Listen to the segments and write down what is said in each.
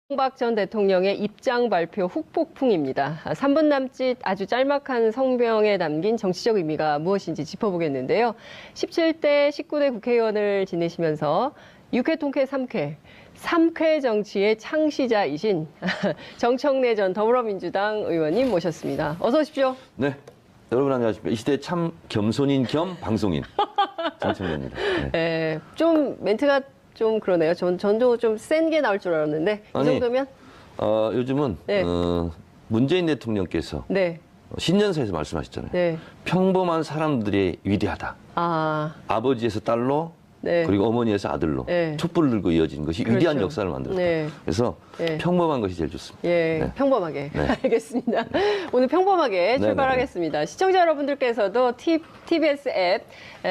이명박 전 대통령의 입장 발표 후폭풍입니다. 3분 남짓 아주 짤막한 성명에 담긴 정치적 의미가 무엇인지 짚어보겠는데요. 17대, 19대 국회의원을 지내시면서 6회 통쾌 3쾌, 3쾌 정치의 창시자이신 정청래 전 더불어민주당 의원님 모셨습니다. 어서 오십시오. 네, 여러분 안녕하십니까. 이 시대 참 겸손인 겸 방송인 정청래입니다. 네. 좀 멘트가 좀 그러네요. 전도 좀 센 게 나올 줄 알았는데 이 정도면? 요즘은 네. 문재인 대통령께서 네. 신년사에서 말씀하셨잖아요. 네. 평범한 사람들이 위대하다. 아버지에서 딸로 네. 그리고 어머니에서 아들로 네. 촛불을 들고 이어진 것이 그렇죠. 위대한 역사를 만들었다. 네. 그래서 네. 평범한 것이 제일 좋습니다. 예, 네. 평범하게. 네. 알겠습니다. 오늘 평범하게 네, 출발하겠습니다. 시청자 여러분들께서도 TBS 앱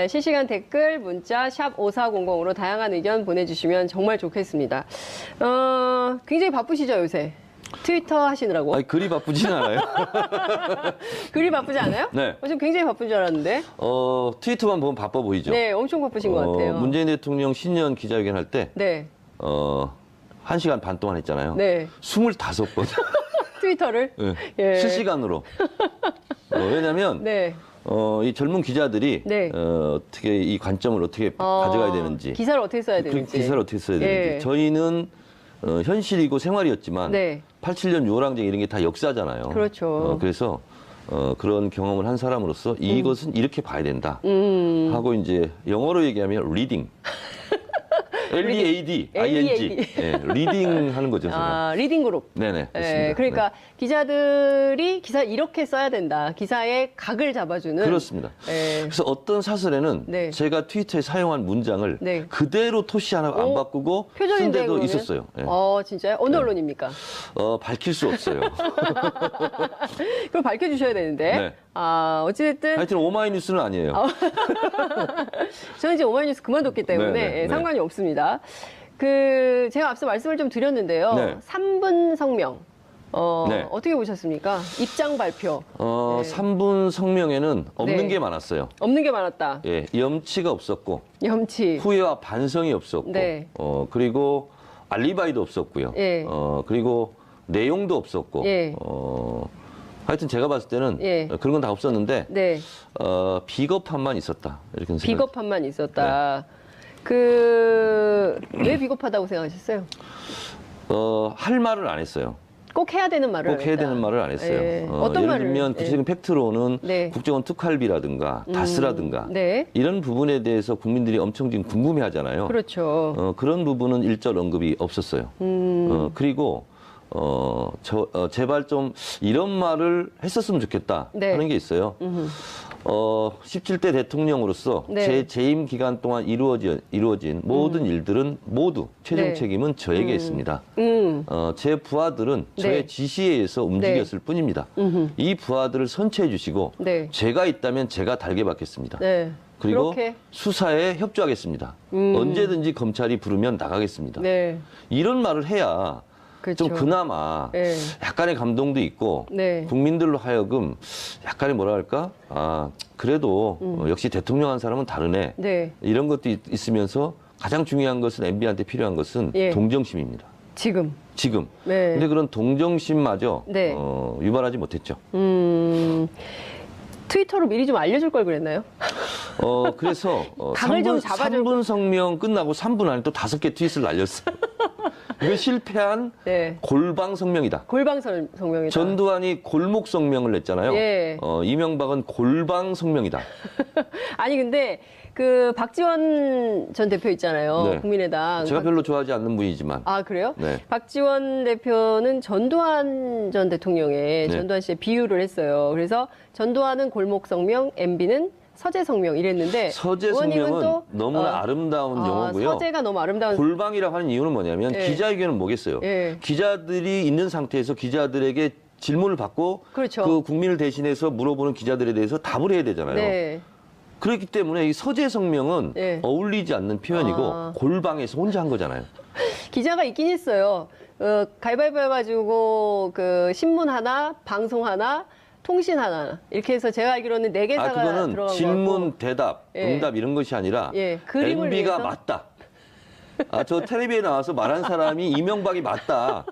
실시간 댓글, 문자 샵 5400으로 다양한 의견 보내주시면 정말 좋겠습니다. 굉장히 바쁘시죠, 요새? 트위터 하시느라고. 아니, 그리 바쁘진 않아요. 그리 바쁘지 않아요? 네. 지금 굉장히 바쁜 줄 알았는데. 트위터만 보면 바빠 보이죠? 네, 엄청 바쁘신 것 같아요. 문재인 대통령 신년 기자회견 할 때, 네. 1시간 반 동안 했잖아요. 네. 25번. 트위터를? 네. 예. 실시간으로. 왜냐면, 네. 이 젊은 기자들이, 네. 어떻게 이 관점을 어떻게 가져가야 되는지. 기사를 어떻게 써야 되는지. 기사를 어떻게 써야 되는지. 예. 저희는 현실이고 생활이었지만, 네. 87년 유월항쟁 이런 게 다 역사잖아요. 그렇죠. 그래서 그런 경험을 한 사람으로서 이것은 이렇게 봐야 된다. 하고 이제 영어로 얘기하면 리딩. LEAD, ING. 예, 리딩 하는 거죠. 리딩 그룹. 네네. 네, 그러니까 기자들이 기사 이렇게 써야 된다. 기사의 각을 잡아주는. 그렇습니다. 네. 그래서 어떤 사설에는 네. 제가 트위터에 사용한 문장을 네. 그대로 토시 하나 안 바꾸고 쓴 표절인데, 데도 그러면? 있었어요. 예. 진짜요? 어느 네. 언론입니까? 밝힐 수 없어요. 그걸 밝혀주셔야 되는데. 네. 어찌됐든. 하여튼 오마이뉴스는 아니에요. 저는 이제 오마이뉴스 그만뒀기 때문에 네. 상관이 없습니다. 제가 앞서 말씀을 좀 드렸는데요. 네. 3분 성명. 네. 어떻게 보셨습니까? 입장 발표. 네. 3분 성명에는 없는 네. 게 많았어요. 없는 게 많았다. 예, 염치가 없었고, 염치. 후회와 반성이 없었고, 네. 그리고 알리바이도 없었고요. 예. 그리고 내용도 없었고, 예. 하여튼 제가 봤을 때는 예. 그런 건 다 없었는데, 네. 비겁함만 있었다. 이렇게 생각. 비겁함만 있었다. 왜 비겁하다고 생각하셨어요? 할 말을 안 했어요. 꼭 해야 되는 말을 꼭 해야 되는 말을 안 했어요. 예. 어떤 예를 말을? 들면 구체적인 팩트로는 네. 국정원 특활비라든가 다스라든가 네. 이런 부분에 대해서 국민들이 엄청 지금 궁금해하잖아요. 그렇죠. 그런 부분은 일절 언급이 없었어요. 그리고 제발 좀 이런 말을 했었으면 좋겠다 네. 하는 게 있어요. 17대 대통령으로서 네. 제 재임 기간 동안 이루어진 모든 일들은 모두 최종 네. 책임은 저에게 있습니다. 제 부하들은 네. 저의 지시에 의해서 움직였을 뿐입니다. 이 부하들을 선처해 주시고 네. 제가 있다면 제가 달게 받겠습니다. 네. 그리고 그렇게. 수사에 협조하겠습니다. 언제든지 검찰이 부르면 나가겠습니다. 네. 이런 말을 해야 그렇죠. 좀 그나마 네. 약간의 감동도 있고 네. 국민들로 하여금 약간의 뭐라 할까? 그래도 역시 대통령 한 사람은 다르네. 네. 이런 것도 있으면서 가장 중요한 것은 MB한테 필요한 것은 예. 동정심입니다. 지금. 네. 근데 그런 동정심마저 네. 유발하지 못했죠. 트위터로 미리 좀 알려줄 걸 그랬나요? 그래서 각을 좀 잡아줄 3분 성명 끝나고 3분 안에 또 5개 트윗을 날렸어요. 이거 실패한 네. 골방 성명이다. 골방 성명이다. 전두환이 골목 성명을 냈잖아요. 예. 이명박은 골방 성명이다. 아니 근데 박지원 전 대표 있잖아요. 네. 국민의당. 제가 별로 좋아하지 않는 분이지만. 그래요? 네. 박지원 대표는 전두환 전 대통령의 네. 전두환 씨의 비유를 했어요. 그래서 전두환은 골목 성명, MB는 서재 성명 이랬는데 서재 의원님은 성명은 또 너무나 아름다운 용어고요. 서재가 너무 아름다운. 골방이라고 하는 이유는 뭐냐면 예. 기자회견은 뭐겠어요. 예. 기자들이 있는 상태에서 기자들에게 질문을 받고 그렇죠. 그 국민을 대신해서 물어보는 기자들에 대해서 답을 해야 되잖아요. 네. 그렇기 때문에 이 서재 성명은 예. 어울리지 않는 표현이고 골방에서 혼자 한 거잖아요. 기자가 있긴 했어요. 가위바위보 해가지고 신문 하나, 방송 하나, 통신 하나 이렇게 해서 제가 알기로는 4개사가 그거는 들어간 질문, 거고. 대답, 예. 응답 이런 것이 아니라 그림을 MB가 위해서? 맞다. 저 텔레비에 나와서 말한 사람이 이명박이 맞다.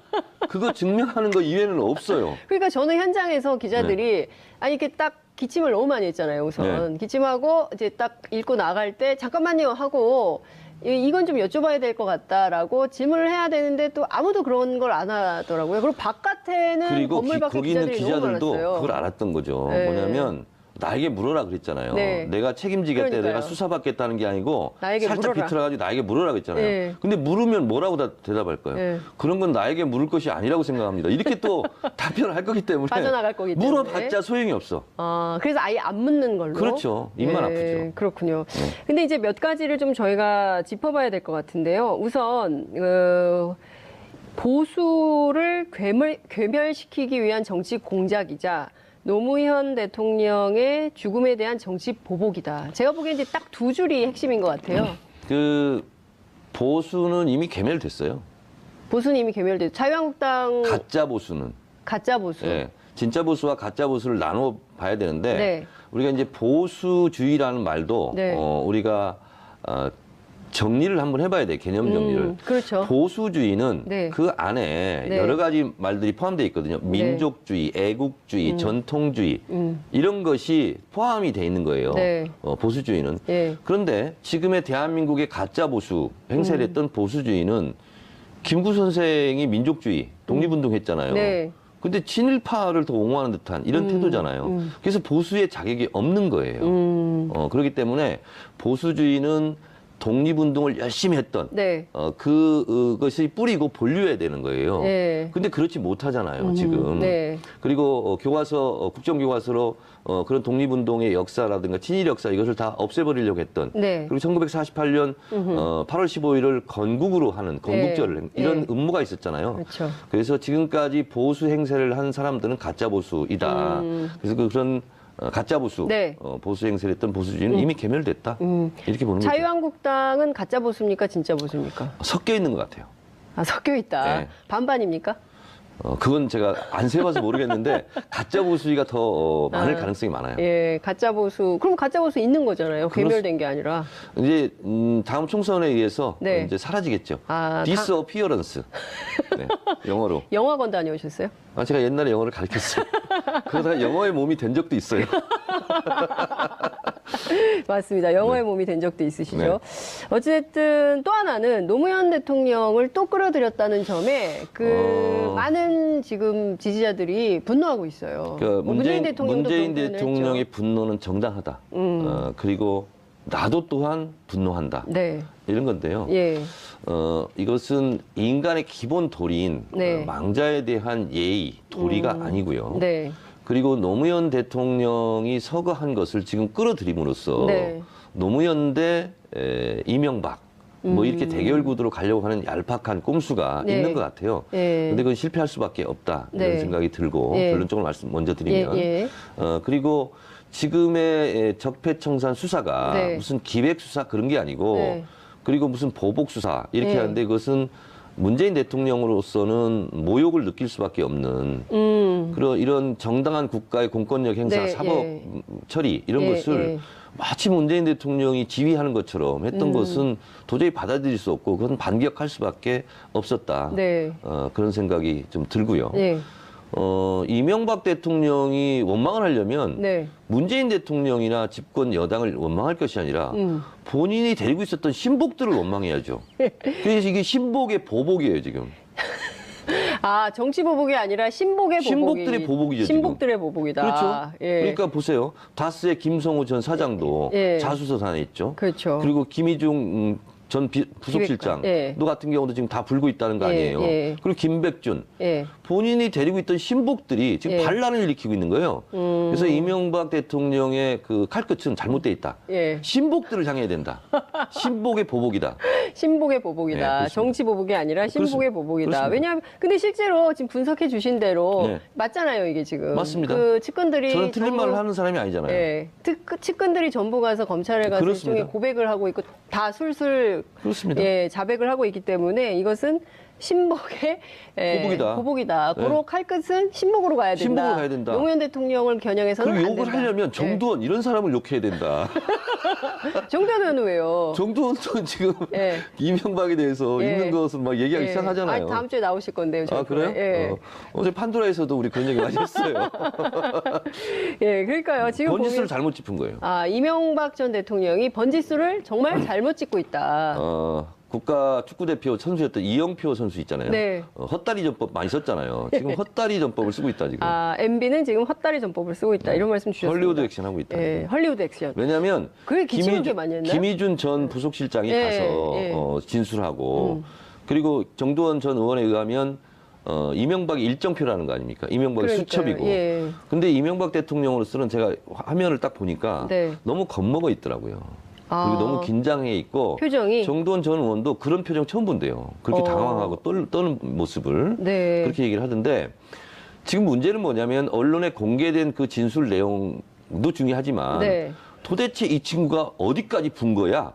그거 증명하는 거 이외에는 없어요. 그러니까 저는 현장에서 기자들이 아니 이렇게 딱 기침을 너무 많이 했잖아요. 우선 기침하고 이제 딱 읽고 나갈 때 잠깐만요 하고 이건 좀 여쭤봐야 될 것 같다라고 질문을 해야 되는데 또 아무도 그런 걸 안 하더라고요. 그리고 바깥에는 그리고 건물 밖에 거기 있는 기자들이 너무 기자들도 많았어요. 그걸 알았던 거죠. 네. 뭐냐면 나에게 물어라 그랬잖아요. 네. 내가 책임지겠다, 그러니까요. 내가 수사받겠다는 게 아니고 나에게 살짝 물어라. 비틀어가지고 나에게 물어라 그랬잖아요. 네. 근데 물으면 뭐라고 대답할 거예요? 네. 그런 건 나에게 물을 것이 아니라고 생각합니다. 이렇게 또 답변을 할 거기 때문에 빠져나갈 거기 때문에. 물어봤자 소용이 없어. 그래서 아예 안 묻는 걸로. 그렇죠. 입만 아프죠. 그렇군요. 네. 근데 이제 몇 가지를 좀 저희가 짚어봐야 될 것 같은데요. 우선 보수를 괴멸시키기 위한 정치 공작이자 노무현 대통령의 죽음에 대한 정치 보복이다. 제가 보기엔 이제 딱 두 줄이 핵심인 것 같아요. 그 보수는 이미 괴멸됐어요. 보수는 이미 괴멸됐죠. 자유한국당 가짜 보수는. 가짜 보수. 예, 진짜 보수와 가짜 보수를 나눠 봐야 되는데 네. 우리가 이제 보수주의라는 말도 네. 우리가 정리를 한번 해봐야 돼. 개념 정리를. 그렇죠. 보수주의는 네. 그 안에 네. 여러 가지 말들이 포함되어 있거든요. 민족주의, 애국주의, 전통주의 이런 것이 포함이 돼 있는 거예요. 네. 보수주의는. 예. 그런데 지금의 대한민국의 가짜 보수 행세를 했던 보수주의는 김구 선생이 민족주의, 독립운동했잖아요. 네. 근데 친일파를 더 옹호하는 듯한 이런 태도잖아요. 그래서 보수의 자격이 없는 거예요. 그렇기 때문에 보수주의는 독립운동을 열심히 했던 네. 그것이 뿌리고 본류해야 되는 거예요. 네. 근데 그렇지 못하잖아요, 지금. 네. 그리고 교과서, 국정교과서로 그런 독립운동의 역사라든가 친일 역사 이것을 다 없애버리려고 했던. 네. 그리고 1948년 8월 15일을 건국으로 하는 건국절을 이런 네. 음모가 있었잖아요. 그렇죠. 그래서 지금까지 보수 행세를 한 사람들은 가짜 보수이다. 그래서 그런 가짜 보수, 네. 보수 행세를 했던 보수주의는 이미 괴멸됐다. 이렇게 보는 거죠. 자유한국당은 가짜 보수입니까? 진짜 보수입니까? 섞여 있는 것 같아요. 섞여 있다. 네. 반반입니까? 그건 제가 안 세봐서 모르겠는데 가짜 보수주의가 더 많을 가능성이 많아요. 예, 가짜 보수. 그럼 가짜 보수 있는 거잖아요. 괴멸된 게 아니라. 이제 다음 총선에 의해서 네. 이제 사라지겠죠. 아, disappearance. 네, 영어로. 영화관 다녀오셨어요? 제가 옛날에 영어를 가르쳤어요. 그러다가 영어의 몸이 된 적도 있어요. 맞습니다. 영어의 몸이 된 적도 있으시죠. 네. 어쨌든 또 하나는 노무현 대통령을 또 끌어들였다는 점에 많은 지금 지지자들이 분노하고 있어요. 문재인 대통령도 문재인 그런 표현을 대통령의 했죠. 분노는 정당하다. 그리고 나도 또한 분노한다. 네. 이런 건데요. 예. 이것은 인간의 기본 도리인 네. 망자에 대한 예의, 도리가 아니고요. 네. 그리고 노무현 대통령이 서거한 것을 지금 끌어들임으로써 네. 노무현 대 이명박 뭐 이렇게 대결 구도로 가려고 하는 얄팍한 꼼수가 네. 있는 것 같아요. 예. 근데 그건 실패할 수밖에 없다 이런 네. 생각이 들고 예. 결론적으로 말씀 먼저 드리면 예. 그리고 지금의 적폐청산 수사가 네. 무슨 기획 수사 그런 게 아니고 네. 그리고 무슨 보복 수사 이렇게 네. 하는데 그것은 문재인 대통령으로서는 모욕을 느낄 수밖에 없는 그런 이런 정당한 국가의 공권력 행사, 네, 사법 예. 처리 이런 예, 것을 예. 마치 문재인 대통령이 지휘하는 것처럼 했던 것은 도저히 받아들일 수 없고 그건 반격할 수밖에 없었다. 네. 그런 생각이 좀 들고요. 네. 이명박 대통령이 원망을 하려면 네. 문재인 대통령이나 집권 여당을 원망할 것이 아니라 본인이 데리고 있었던 신복들을 원망해야죠. 그래서 이게 신복의 보복이에요, 지금. 아, 정치 보복이 아니라 신복의 보복이. 신복들의 보복이죠, 지금. 신복들의 보복이다. 그렇죠. 예. 그러니까 보세요. 다스의 김성우 전 사장도 예. 자수서산에 있죠. 그렇죠. 그리고 김희중 전 부속실장 예. 너 같은 경우도 지금 다 불고 있다는 거 예, 아니에요. 예. 그리고 김백준 예. 본인이 데리고 있던 신복들이 지금 예. 반란을 일으키고 있는 거예요. 그래서 이명박 대통령의 그 칼끝은 잘못돼 있다. 예. 신복들을 향해야 된다. 신복의 보복이다. 신복의 보복이다. 네, 그렇습니다. 정치 보복이 아니라 신복의 보복이다. 그렇습니다. 왜냐하면 근데 실제로 지금 분석해 주신 대로 네. 맞잖아요, 이게 지금. 맞습니다. 그 측근들이 저는 틀린 말을 하는 사람이 아니잖아요. 예. 측근들이 전부 가서 검찰에 가서 그렇습니다. 일종의 고백을 하고 있고 다 술술 그렇습니다. 예, 자백을 하고 있기 때문에 이것은 신복의 보복이다. 보복이다. 네. 고로 칼끝은 신복으로 가야 된다. 신복으로 가야 된다. 노무현 대통령을 겨냥해서는 그리고 안 욕을 된다. 하려면 정두원 이런 사람을 욕해야 된다. 정두원 의원은 왜요? 정두원도 지금 예. 이명박에 대해서 예. 있는 것을 막 얘기하기 시작하잖아요. 아니, 다음 주에 나오실 건데요. 아, 그래요? 예. 어제 판도라에서도 우리 그런 얘기 많이 했어요. 예, 그러니까요. 지금 번지수를 보면 잘못 짚은 거예요. 이명박 전 대통령이 번지수를 정말 잘못 찍고 있다. 국가 축구대표 선수였던 이영표 선수 있잖아요. 네. 헛다리 전법 많이 썼잖아요. 지금 헛다리 전법을 쓰고 있다, 지금. MB는 지금 헛다리 전법을 쓰고 있다. 이런 말씀 주셨습니다. 헐리우드 액션 하고 있다. 예, 헐리우드 액션. 왜냐하면 그게 기침을 많이 했나요? 김희준 전 부속실장이 예, 가서 예. 진술하고 그리고 정두원 전 의원에 의하면 이명박이 일정표라는 거 아닙니까? 이명박이 그러니까요. 수첩이고. 예. 근데 이명박 대통령으로서는 제가 화면을 딱 보니까 네. 너무 겁먹어 있더라고요. 그리고 너무 긴장해 있고 표정이 정두원 전 의원도 그런 표정 처음 본대요. 그렇게 당황하고 떠는 모습을 네. 그렇게 얘기를 하던데 지금 문제는 뭐냐면 언론에 공개된 그 진술 내용도 중요하지만 네. 도대체 이 친구가 어디까지 분 거야?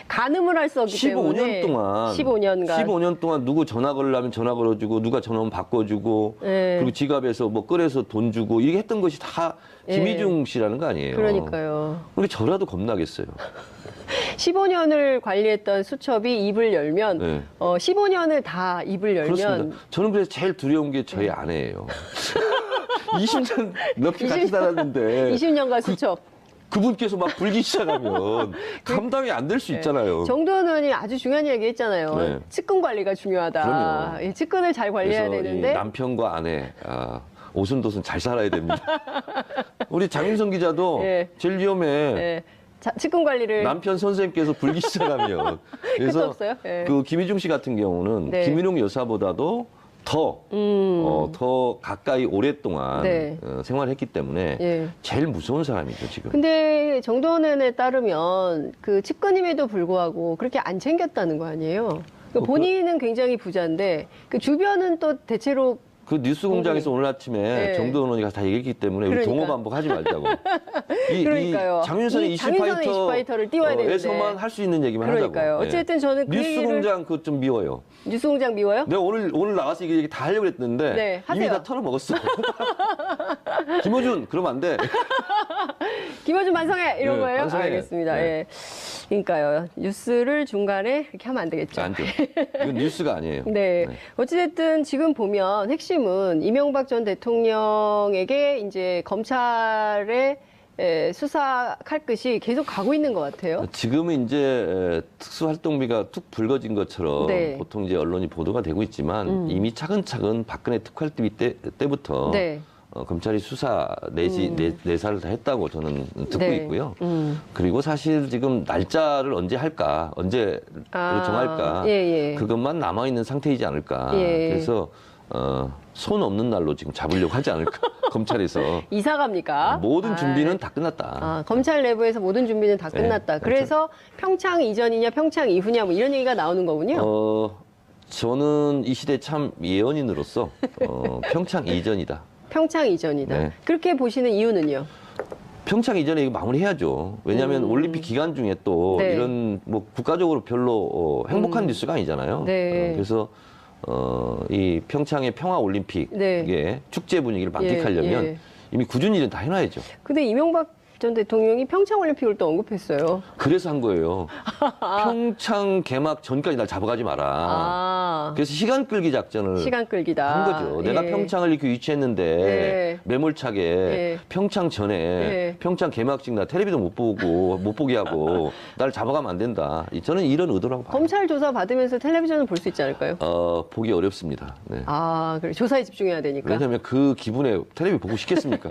가늠을 할 수 없기 15년 때문에 동안 15년간 누구 전화 걸려면 전화 걸어주고 누가 전화 오면 바꿔주고 네. 그리고 지갑에서 뭐 꺼내서 돈 주고 이게 했던 것이 다 김희중 씨라는 거 아니에요. 그러니까요. 그러니까 저라도 겁나겠어요. 15년을 관리했던 수첩이 입을 열면 네. 15년을 다 입을 열면 그렇습니다. 저는 그래서 제일 두려운 게 저희 아내예요. 20년 넘게 같이 살았는데 20년간 수첩. 그분께서 막 불기 시작하면 감당이 안 될 수 있잖아요. 정두원 의원이 아주 중요한 얘기 했잖아요. 네. 측근 관리가 중요하다. 그럼요. 이 측근을 잘 관리해야 그래서 이 되는데 남편과 아내 오순도순 잘 살아야 됩니다. 우리 장윤성 기자도 예. 제일 위험해. 예. 측근 관리를 남편 선생님께서 불기 시작하면 끝도 그래서 없어요? 예. 그 김희중 씨 같은 경우는 네. 김일용 여사보다도 더 가까이 오랫동안 네. 생활했기 때문에 예. 제일 무서운 사람이죠 지금. 근데 정두원 의원에 따르면 그 측근임에도 불구하고 그렇게 안 챙겼다는 거 아니에요? 그러니까 본인은 굉장히 부자인데 그 주변은 또 대체로 그 뉴스공장에서 오늘 아침에 네. 정두원 의원이 다 얘기했기 때문에 우리 그러니까. 동호 반복하지 말자고. 그러니까요. 장윤선의 이 장윤선의 이슈파이터를 띄워야 되는데. 에서만 할 수 있는 얘기만 그러니까요. 하자고. 어쨌든 저는 그 얘기를 뉴스공장 그거 좀 미워요. 뉴스공장 미워요? 내가 오늘 나와서 이게 다 하려고 했는데 네, 하세요. 이미 다 털어먹었어. 김호준 그러면 안 돼. 김어준 반성해 이런 네, 거예요? 반성해. 알겠습니다. 네. 예. 그러니까요. 뉴스를 중간에 이렇게 하면 안 되겠죠. 안 돼. 이건 뉴스가 아니에요. 네. 어찌됐든 지금 보면 핵심은 이명박 전 대통령에게 이제 검찰의 수사 칼끝이 계속 가고 있는 것 같아요. 지금은 이제 특수활동비가 툭 불거진 것처럼 네. 보통 이제 언론이 보도가 되고 있지만 이미 차근차근 박근혜 특활비 때부터 네. 검찰이 수사 내사를 다 했다고 저는 듣고 네. 있고요. 그리고 사실 지금 날짜를 언제 할까, 언제로 정할까, 예, 예. 그것만 남아 있는 상태이지 않을까. 예. 그래서 손 없는 날로 지금 잡으려고 하지 않을까. 검찰에서 이사 갑니까? 모든 준비는 다 끝났다. 검찰 내부에서 모든 준비는 다 네. 끝났다. 그래서 평창 이전이냐 평창 이후냐 뭐 이런 얘기가 나오는 거군요. 저는 이 시대 참 예언인으로서 평창 이전이다. 평창 이전이다. 네. 그렇게 보시는 이유는요? 평창 이전에 이거 마무리해야죠. 왜냐하면 올림픽 기간 중에 또 네. 이런 뭐 국가적으로 별로 행복한 뉴스가 아니잖아요. 네. 그래서 이 평창의 평화 올림픽의 네. 축제 분위기를 만끽하려면 예. 이미 굳은 일은 다 해놔야죠. 근데 이명박 전 대통령이 평창 올림픽을 또 언급했어요. 그래서 한 거예요. 평창 개막 전까지 날 잡아가지 마라. 그래서 시간 끌기 작전을 시간 끌기다. 한 거죠. 내가 예. 평창을 이렇게 유치했는데 예. 매몰차게 예. 평창 전에 예. 평창 개막식 나 텔레비도 못 보게 하고 날 잡아가면 안 된다. 저는 이런 의도라고 봐요. 검찰 조사 받으면서 텔레비전을 볼 수 있지 않을까요? 보기 어렵습니다. 네. 그래. 조사에 집중해야 되니까. 왜냐하면 그 기분에 텔레비 보고 싶겠습니까?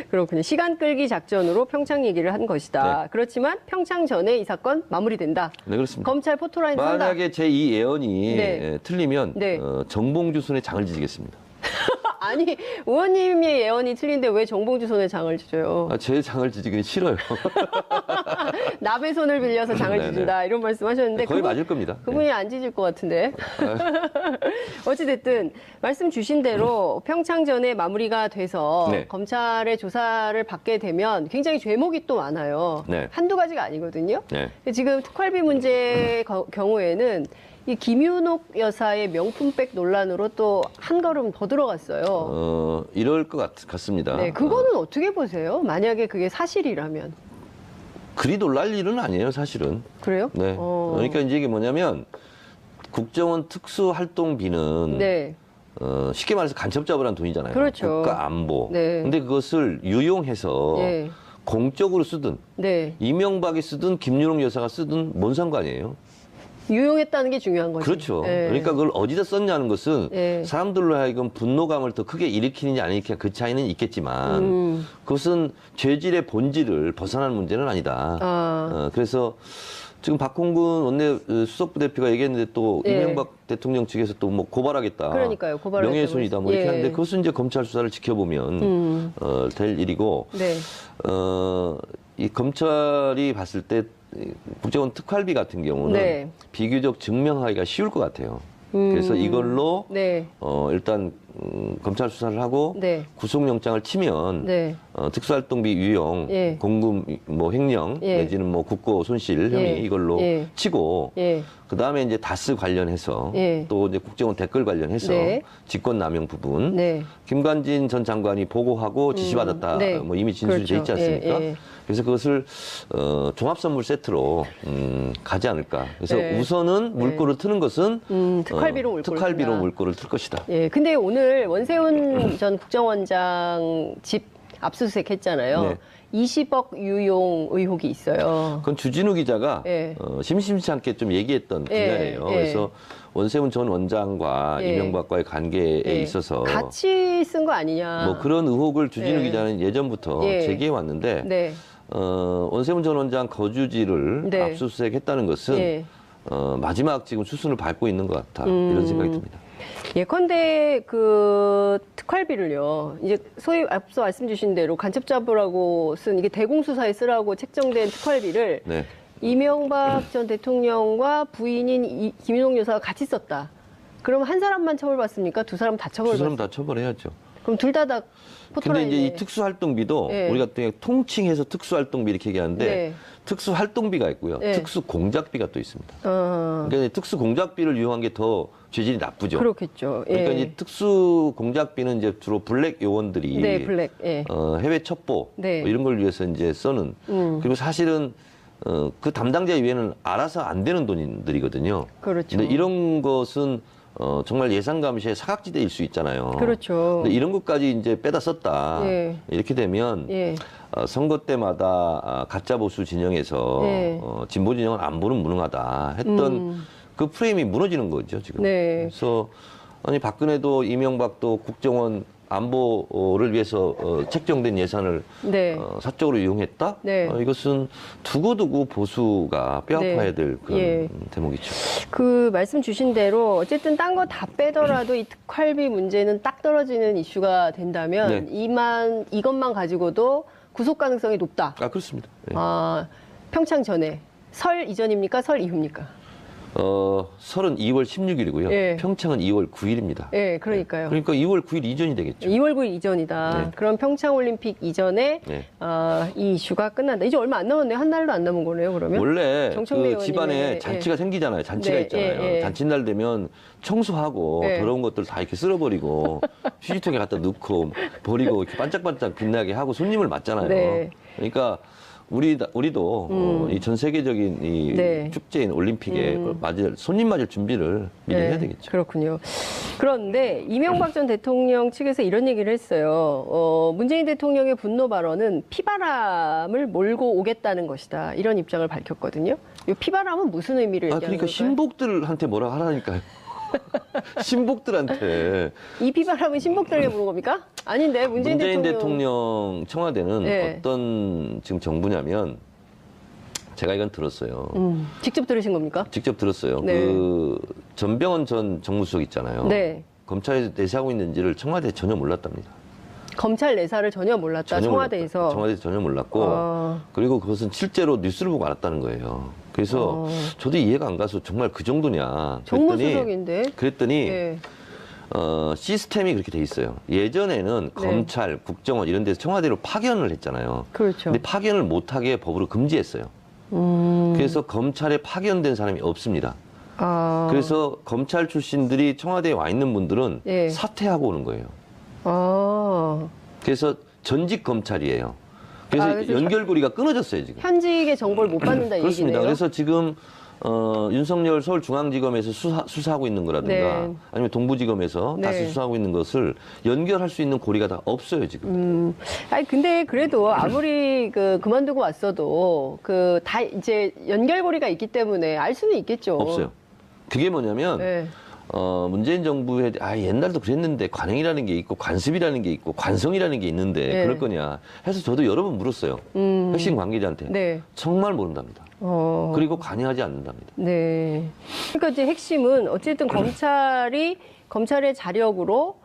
그렇군요. 시간 끌기 작전으로 평창 얘기를 한 것이다. 네. 그렇지만 평창 전에 이 사건 마무리된다. 네, 그렇습니다. 검찰 포토라인 선다. 만약에 제 이 예언이 네. 틀리면 네. 정봉주 손에 장을 지지겠습니다. 아니 의원님의 예언이 틀린데 왜 정봉주 손에 장을 지져요? 제 장을 지지기는 싫어요. 남의 손을 빌려서 장을 네네. 지진다 이런 말씀하셨는데 거의 맞을 겁니다. 그분이 안 지질 것 같은데. 어찌됐든 말씀 주신 대로 평창전에 마무리가 돼서 네. 검찰의 조사를 받게 되면 굉장히 죄목이 또 많아요. 네. 한두 가지가 아니거든요. 네. 지금 특활비 문제 경우에는 이 김윤옥 여사의 명품백 논란으로 또 한 걸음 더 들어갔어요. 이럴 것 같습니다. 네, 그거는 어떻게 보세요? 만약에 그게 사실이라면. 그리 놀랄 일은 아니에요, 사실은. 그래요? 네. 그러니까 이제 이게 뭐냐면 국정원 특수활동비는 네. 쉽게 말해서 간첩 잡으라는 돈이잖아요. 그렇죠. 국가 안보. 네. 근데 그것을 유용해서 네. 공적으로 쓰든 네. 이명박이 쓰든 김윤옥 여사가 쓰든 뭔 상관이에요? 유용했다는 게 중요한 거죠. 그렇죠. 네. 그러니까 그걸 어디다 썼냐는 것은 네. 사람들로 하여금 분노감을 더 크게 일으키느냐 안 일으키느냐 그 차이는 있겠지만 그것은 죄질의 본질을 벗어나는 문제는 아니다. 그래서 지금 박홍근 원내 수석부 대표가 얘기했는데 또 네. 이명박 대통령 측에서 또 뭐 고발하겠다. 그러니까요. 고발을 명예훼손이다. 뭐 이렇게 예. 하는데 그것은 이제 검찰 수사를 지켜보면 될 일이고 네. 이 검찰이 봤을 때 국정원 특활비 같은 경우는 네. 비교적 증명하기가 쉬울 것 같아요. 그래서 이걸로 네. 일단 검찰 수사를 하고 네. 구속영장을 치면 네. 특수활동비 유용, 예. 공금 뭐 횡령 예. 내지는 뭐 국고 손실 혐의 예. 이걸로 예. 치고 예. 그 다음에 이제 다스 관련해서 예. 또 이제 국정원 댓글 관련해서 네. 직권남용 부분 네. 김관진 전 장관이 보고하고 지시받았다 네. 뭐 이미 진술이 돼 있지 그렇죠. 않습니까? 예. 예. 그래서 그것을 종합선물 세트로 가지 않을까. 그래서 네. 우선은 물꼬를 트는 것은 특활비로 물꼬를 특활비로 튼다. 물꼬를 틀 것이다. 예. 근데 오늘 원세훈 전 국정원장 집 압수수색 했잖아요. 네. 20억 유용 의혹이 있어요. 그건 주진우 기자가 예. 심심치 않게 좀 얘기했던 예, 분야예요. 예. 그래서 원세훈 전 원장과 예. 이명박과의 관계에 예. 있어서 같이 쓴 거 아니냐. 뭐 그런 의혹을 주진우 예. 기자는 예전부터 예. 제기해 왔는데 네. 원세훈 전 원장 거주지를 네. 압수수색했다는 것은 예. 마지막 지금 수순을 밟고 있는 것 같다 이런 생각이 듭니다. 예컨대 그 특활비를요. 이제 소위 앞서 말씀 주신 대로 간첩 잡으라고 쓴 이게 대공수사에 쓰라고 책정된 특활비를 네. 이명박 전 대통령과 부인인 김윤옥 여사가 같이 썼다. 그럼 한 사람만 처벌받습니까? 두 사람 다 두 사람 처벌받습니까? 다 처벌해야죠. 그럼 둘 다 근데 포토라인에. 이제 이 특수활동비도 네. 우리가 그냥 통칭해서 특수활동비 이렇게 얘기하는데 네. 특수활동비가 있고요. 네. 특수공작비가 또 있습니다. 어, 그러니까 특수공작비를 이용한 게 더 죄질이 나쁘죠. 그렇겠죠. 예. 그러니까 이제 특수공작비는 이제 주로 블랙 요원들이 네, 블랙. 예. 해외 첩보 네. 뭐 이런 걸 위해서 이제 써는 그리고 사실은 그 담당자 이외에는 알아서 안 되는 돈들이거든요. 그렇죠. 근데 이런 것은 정말 예산 감시의 사각지대일 수 있잖아요. 그렇죠. 근데 이런 것까지 이제 빼다 썼다. 예. 이렇게 되면 예. 선거 때마다 가짜 보수 진영에서 예. 진보 진영은 안보는 무능하다 했던 그 프레임이 무너지는 거죠 지금. 네. 그래서 아니 박근혜도 이명박도 국정원 안보를 위해서 책정된 예산을 네. 사적으로 이용했다. 네. 이것은 두고두고 보수가 뼈아파야 네. 될 그런 예. 대목이죠. 그 말씀 주신 대로 어쨌든 딴 거 다 빼더라도 이 특활비 문제는 딱 떨어지는 이슈가 된다면 네. 이것만 가지고도 구속 가능성이 높다. 그렇습니다. 네. 아, 평창 전에 설 이전입니까? 설 이후입니까? 설은 2월 16일이고요. 예. 평창은 2월 9일입니다. 예, 그러니까요. 그러니까 2월 9일 이전이 되겠죠. 2월 9일 이전이다. 네. 그럼 평창 올림픽 이전에 네. 이 이슈가 끝난다. 이제 얼마 안 남았네요. 한 달도 안 남은 거네요. 그러면 원래 정청래 그 집안에 의원님의- 잔치가 생기잖아요. 잔치가 네, 있잖아요. 예, 예. 잔칫날 되면 청소하고 예. 더러운 것들 다 이렇게 쓸어버리고 휴지통에 갖다 넣고 버리고 이렇게 반짝반짝 빛나게 하고 손님을 맞잖아요. 네. 그러니까 우리도 이 전 세계적인 이 네. 축제인 올림픽에 손님 맞을 준비를 미리 네, 해야 되겠죠. 그렇군요. 그런데 이명박 전 대통령 측에서 이런 얘기를 했어요. 문재인 대통령의 분노 발언은 피바람을 몰고 오겠다는 것이다. 이런 입장을 밝혔거든요. 이 피바람은 무슨 의미를 얘기하는 그러니까 걸까요? 신복들한테 뭐라 하라니까요. 신복들한테 이 피바람은 신복들에게 부른 겁니까? 아닌데 문재인 대통령 청와대는 네. 어떤 지금 정부냐면 제가 이건 들었어요. 직접 들으신 겁니까? 직접 들었어요. 네. 그 전병헌 전 정무수석 있잖아요. 네. 검찰에서 내세하고 있는지를 청와대에 전혀 몰랐답니다. 검찰 내사를 전혀 몰랐다. 청와대에서. 몰랐다. 청와대에서 전혀 몰랐고 그리고 그것은 실제로 뉴스를 보고 알았다는 거예요. 그래서 저도 이해가 안 가서 정말 그 정도냐. 정무수석인데. 그랬더니 네. 시스템이 그렇게 돼 있어요. 예전에는 검찰, 국정원 이런 데서 청와대로 파견을 했잖아요. 그렇죠. 근데 파견을 못하게 법으로 금지했어요. 그래서 검찰에 파견된 사람이 없습니다. 아. 그래서 검찰 출신들이 청와대에 와 있는 분들은 예. 사퇴하고 오는 거예요. 아. 그래서 전직 검찰이에요. 그래서 그래서 연결고리가 끊어졌어요, 지금. 현직의 정보를 못 받는다 그렇습니다. 얘기네요. 그래서 지금 윤석열 서울중앙지검에서 수사하고 있는 거라든가 네. 아니면 동부지검에서 네. 다시 수사하고 있는 것을 연결할 수 있는 고리가 다 없어요, 지금. 아니 근데 그래도 아무리 그만두고 왔어도 다 이제 연결고리가 있기 때문에 알 수는 있겠죠. 없어요. 그게 뭐냐면 네. 문재인 정부에 옛날도 그랬는데 관행이라는 게 있고 관습이라는 게 있고 관성이라는 게 있는데 네. 그럴 거냐 해서 저도 여러 번 물었어요. 핵심 관계자한테. 네. 정말 모른답니다. 그리고 관여하지 않는답니다. 네. 그러니까 이제 핵심은 어쨌든 검찰의 자력으로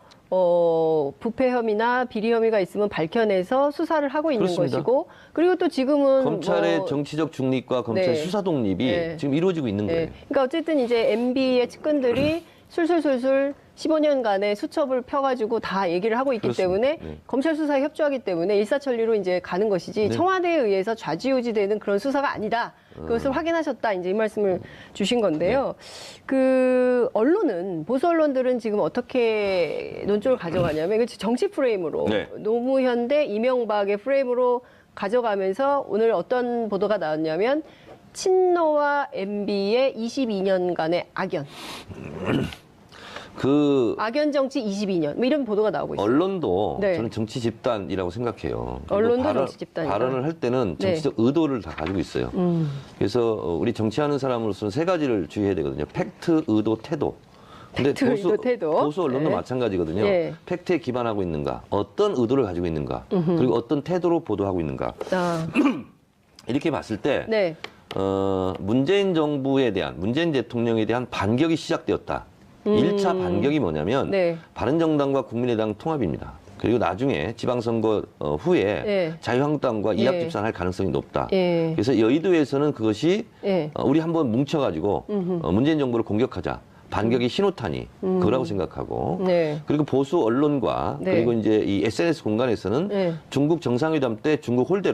부패 혐의나 비리 혐의가 있으면 밝혀내서 수사를 하고 있는 그렇습니다. 것이고, 그리고 또 지금은 검찰의 정치적 중립과 검찰 네. 수사 독립이 네. 지금 이루어지고 있는 거예요. 그러니까 어쨌든 이제 MB의 측근들이 술술술술 15년간의 수첩을 펴가지고 다 얘기를 하고 있기 그렇습니다. 때문에 네. 검찰 수사에 협조하기 때문에 일사천리로 이제 가는 것이지 네. 청와대에 의해서 좌지우지되는 그런 수사가 아니다. 그것을 확인하셨다. 이제 이 말씀을 주신 건데요. 언론은 보수 언론들은 지금 어떻게 논조를 가져가냐면 이거 정치 프레임으로 네. 노무현 대 이명박의 프레임으로 가져가면서 오늘 어떤 보도가 나왔냐면 친노와 MB의 22년간의 악연. 악연 정치 22년. 뭐 이런 보도가 나오고 있어요. 언론도 네. 저는 정치 집단이라고 생각해요. 그리고 언론도 정치 집단이다. 발언을 할 때는 정치적 의도를 다 가지고 있어요. 그래서 우리 정치하는 사람으로서는 세 가지를 주의해야 되거든요. 팩트, 의도, 태도. 근데 팩트, 의도, 태도. 보수 언론도 네. 마찬가지거든요. 네. 팩트에 기반하고 있는가, 어떤 의도를 가지고 있는가, 그리고 어떤 태도로 보도하고 있는가. 아, 이렇게 봤을 때 네. 문재인 정부에 대한, 문재인 대통령에 대한 반격이 시작되었다. 1차 반격이 뭐냐면 네. 바른정당과 국민의당 통합입니다. 그리고 나중에 지방선거 후에 네. 자유한국당과 네. 이합집산할 가능성이 높다. 예. 그래서 여의도에서는 그것이 예. 우리 한번 뭉쳐가지고 문재인 정부를 공격하자. 반격의 신호탄이 그거라고 생각하고 네. 그리고 보수 언론과 네. 그리고 이제 이 SNS 공간에서는 네. 중국 정상회담 때 중국 홀대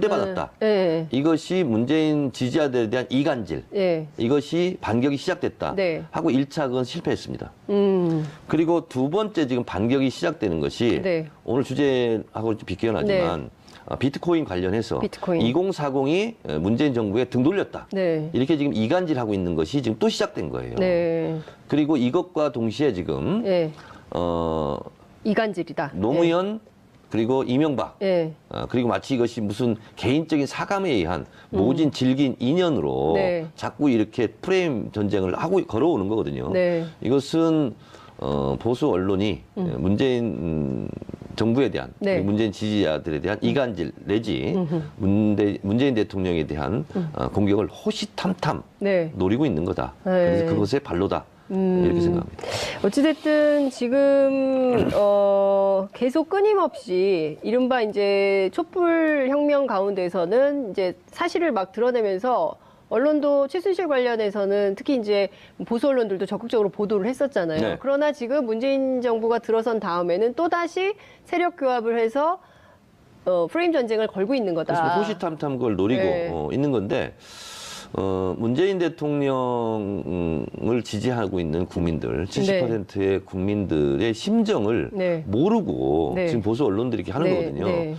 받았다. 예. 이것이 문재인 지지자들에 대한 이간질. 예. 이것이 반격이 시작됐다. 네. 하고 1차 그건 실패했습니다. 음. 그리고 두 번째 지금 반격이 시작되는 것이 네. 오늘 주제하고 좀 비껴나지만 비트코인 관련해서 비트코인. 2040이 문재인 정부에 등 돌렸다. 네. 이렇게 지금 이간질하고 있는 것이 지금 또 시작된 거예요. 네. 그리고 이것과 동시에 지금 예. 이간질이다. 노무현 그리고 이명박 예. 그리고 마치 이것이 무슨 개인적인 사감에 의한 모진 질긴 인연으로 네. 자꾸 이렇게 프레임 전쟁을 하고 걸어오는 거거든요. 네. 이것은 보수 언론이 문재인 정부에 대한 네. 그리고 문재인 지지자들에 대한 이간질 내지 문재인 대통령에 대한 공격을 호시탐탐 네. 노리고 있는 거다. 네. 그래서 그것의 발로다. 이렇게 생각합니다. 어찌됐든 지금 계속 끊임없이 이른바 이제 촛불 혁명 가운데서는 이제 사실을 막 드러내면서 언론도 최순실 관련해서는 특히 이제 보수 언론들도 적극적으로 보도를 했었잖아요. 네. 그러나 지금 문재인 정부가 들어선 다음에는 또 다시 세력 교합을 해서 프레임 전쟁을 걸고 있는 거다. 그래서 호시탐탐 그걸 노리고 네. 있는 건데 문재인 대통령을 지지하고 있는 국민들, 70%의 국민들의 심정을 네. 모르고 네. 지금 보수 언론들이 이렇게 하는 네, 거거든요. 네.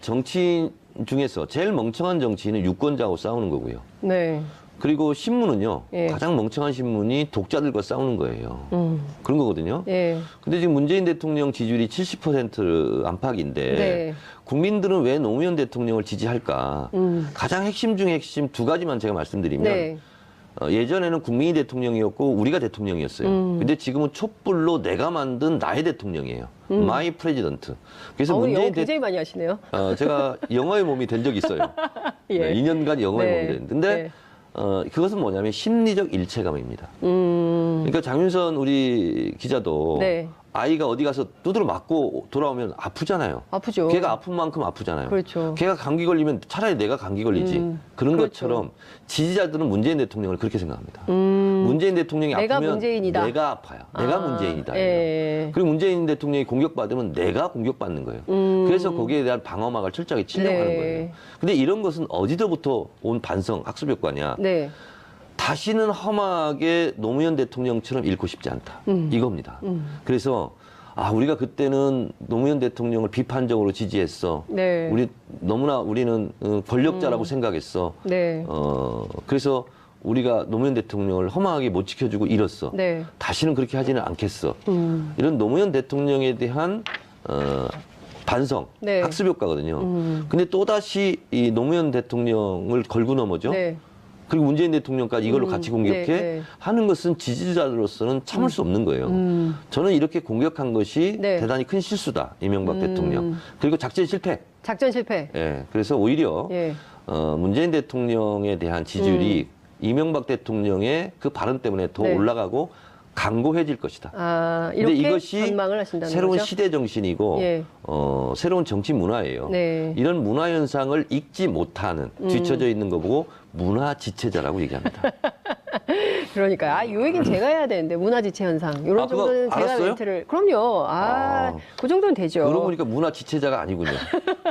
정치인 중에서 제일 멍청한 정치인은 유권자하고 싸우는 거고요. 네. 그리고 신문은요, 예. 가장 멍청한 신문이 독자들과 싸우는 거예요. 그런 거거든요. 예. 근데 지금 문재인 대통령 지지율이 70% 안팎인데 네. 국민들은 왜 노무현 대통령을 지지할까? 가장 핵심 중에 핵심 두 가지만 제가 말씀드리면 네. 예전에는 국민이 대통령이었고 우리가 대통령이었어요. 근데 지금은 촛불로 내가 만든 나의 대통령이에요. 마이 프레지던트. 그래서 오늘 영어 문재인 굉장히 많이 하시네요. 제가 영어의 몸이 된 적이 있어요. 예. 네, 2년간 영어의 네. 몸이 됐는데 근데 네. 그것은 뭐냐면 심리적 일체감입니다. 그러니까 장윤선 우리 기자도 네. 아이가 어디 가서 두드러 맞고 돌아오면 아프잖아요. 아프죠. 걔가 아픈 만큼 아프잖아요. 그렇죠. 걔가 감기 걸리면 차라리 내가 감기 걸리지. 그런 그렇죠. 것처럼 지지자들은 문재인 대통령을 그렇게 생각합니다. 문재인 대통령이 내가 아프면 문재인이다. 내가 아파요. 내가 문재인이다. 예. 그리고 문재인 대통령이 공격받으면 내가 공격받는 거예요. 그래서 거기에 대한 방어막을 철저하게 치려고 네. 하는 거예요. 근데 이런 것은 어디서부터 온 반성, 학습 효과냐. 네. 다시는 험하게 노무현 대통령처럼 잃고 싶지 않다. 이겁니다. 그래서 우리가 그때는 노무현 대통령을 비판적으로 지지했어. 네. 우리는 권력자라고 생각했어. 네. 그래서 우리가 노무현 대통령을 허망하게 못 지켜주고 잃었어. 네. 다시는 그렇게 하지는 않겠어. 이런 노무현 대통령에 대한 반성, 네. 학습 효과거든요. 근데 또다시 이 노무현 대통령을 걸고 넘어져. 네. 그리고 문재인 대통령까지 이걸로 같이 공격해 네, 네. 하는 것은 지지자로서는 참을 수 없는 거예요. 저는 이렇게 공격한 것이 네. 대단히 큰 실수다. 이명박 대통령. 그리고 작전 실패. 작전 실패. 예. 그래서 오히려 예. 문재인 대통령에 대한 지지율이 이명박 대통령의 그 발언 때문에 더 네. 올라가고 강고해질 것이다. 근데 근데 이것이 전망을 하신다는 새로운 거죠? 시대 정신이고 예. 새로운 정치 문화예요. 네. 이런 문화 현상을 읽지 못하는 뒤처져 있는 거 보고 문화 지체자라고 얘기합니다. 그러니까 이 얘기는 제가 해야 되는데 문화지체 현상 이런 그거 정도는 제가 알았어요? 멘트를 그럼요. 그 정도는 되죠. 그러고 보니까 문화 지체자가 아니군요.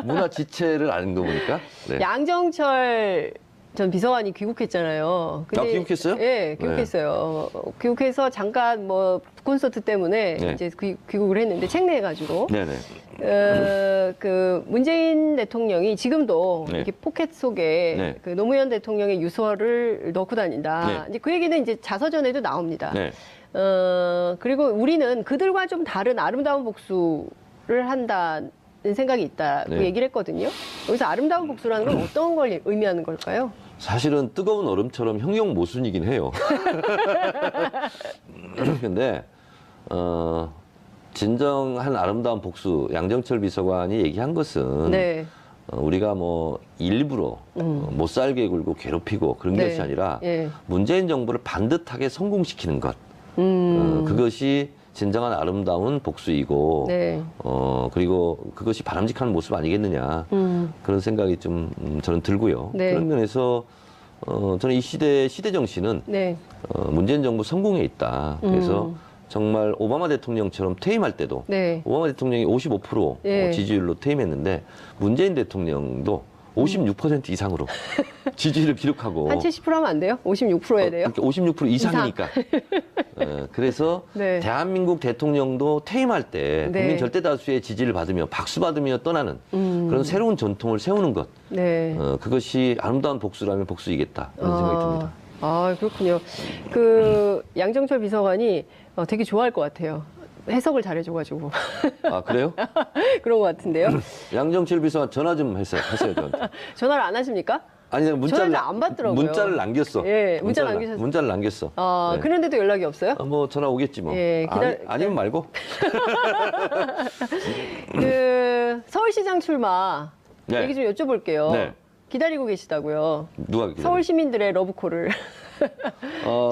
문화 지체를 아는 거 보니까. 네. 양정철 전 비서관이 귀국했잖아요. 귀국했어요? 예, 귀국했어요. 귀국해서 잠깐 뭐 콘서트 때문에 네. 이제 귀국을 했는데 책내가지고 네네. 그 문재인 대통령이 지금도 네. 이렇게 포켓 속에 네. 그 노무현 대통령의 유서를 넣고 다닌다. 네. 이제 그 얘기는 이제 자서전에도 나옵니다. 네. 그리고 우리는 그들과 좀 다른 아름다운 복수를 한다는 생각이 있다고 네. 얘기를 했거든요. 여기서 아름다운 복수라는 건 어떤 걸 의미하는 걸까요? 사실은 뜨거운 얼음처럼 형용 모순이긴 해요. 근데 진정한 아름다운 복수 양정철 비서관이 얘기한 것은 네. 우리가 뭐 일부러 못 살게 굴고 괴롭히고 그런 네. 것이 아니라 예. 문재인 정부를 반듯하게 성공시키는 것. 그것이 진정한 아름다운 복수이고 네. 그리고 그것이 바람직한 모습 아니겠느냐 그런 생각이 좀 저는 들고요. 네. 그런 면에서 저는 이 시대 정신은 네. 문재인 정부 성공에 있다. 그래서 정말 오바마 대통령처럼 퇴임할 때도 네. 오바마 대통령이 55% 예. 지지율로 퇴임했는데 문재인 대통령도 56% 이상으로 지지율을 기록하고 한 70% 하면 안 돼요? 56% 해야 돼요? 그러니까 56% 이상이니까. 그래서 네. 대한민국 대통령도 퇴임할 때 네. 국민 절대 다수의 지지를 받으며 박수 받으며 떠나는 그런 새로운 전통을 세우는 것. 네. 그것이 아름다운 복수라면 복수이겠다. 그런 생각이 듭니다. 그렇군요. 그 양정철 비서관이 되게 좋아할 것 같아요. 해석을 잘해줘가지고. 그래요? 그런 것 같은데요. 양정철 비서관 전화 좀 하세요 저한테. 전화를 안 하십니까? 아니 전화를 안 받더라고요. 문자를 남겼어. 예, 문자를 문자를 남겼어. 네. 그런데도 연락이 없어요? 뭐 전화 오겠지 뭐. 예, 아니면 말고. 그 서울시장 출마 네. 얘기 좀 여쭤볼게요. 네. 기다리고 계시다고요. 누가 기다려? 서울 시민들의 러브콜을.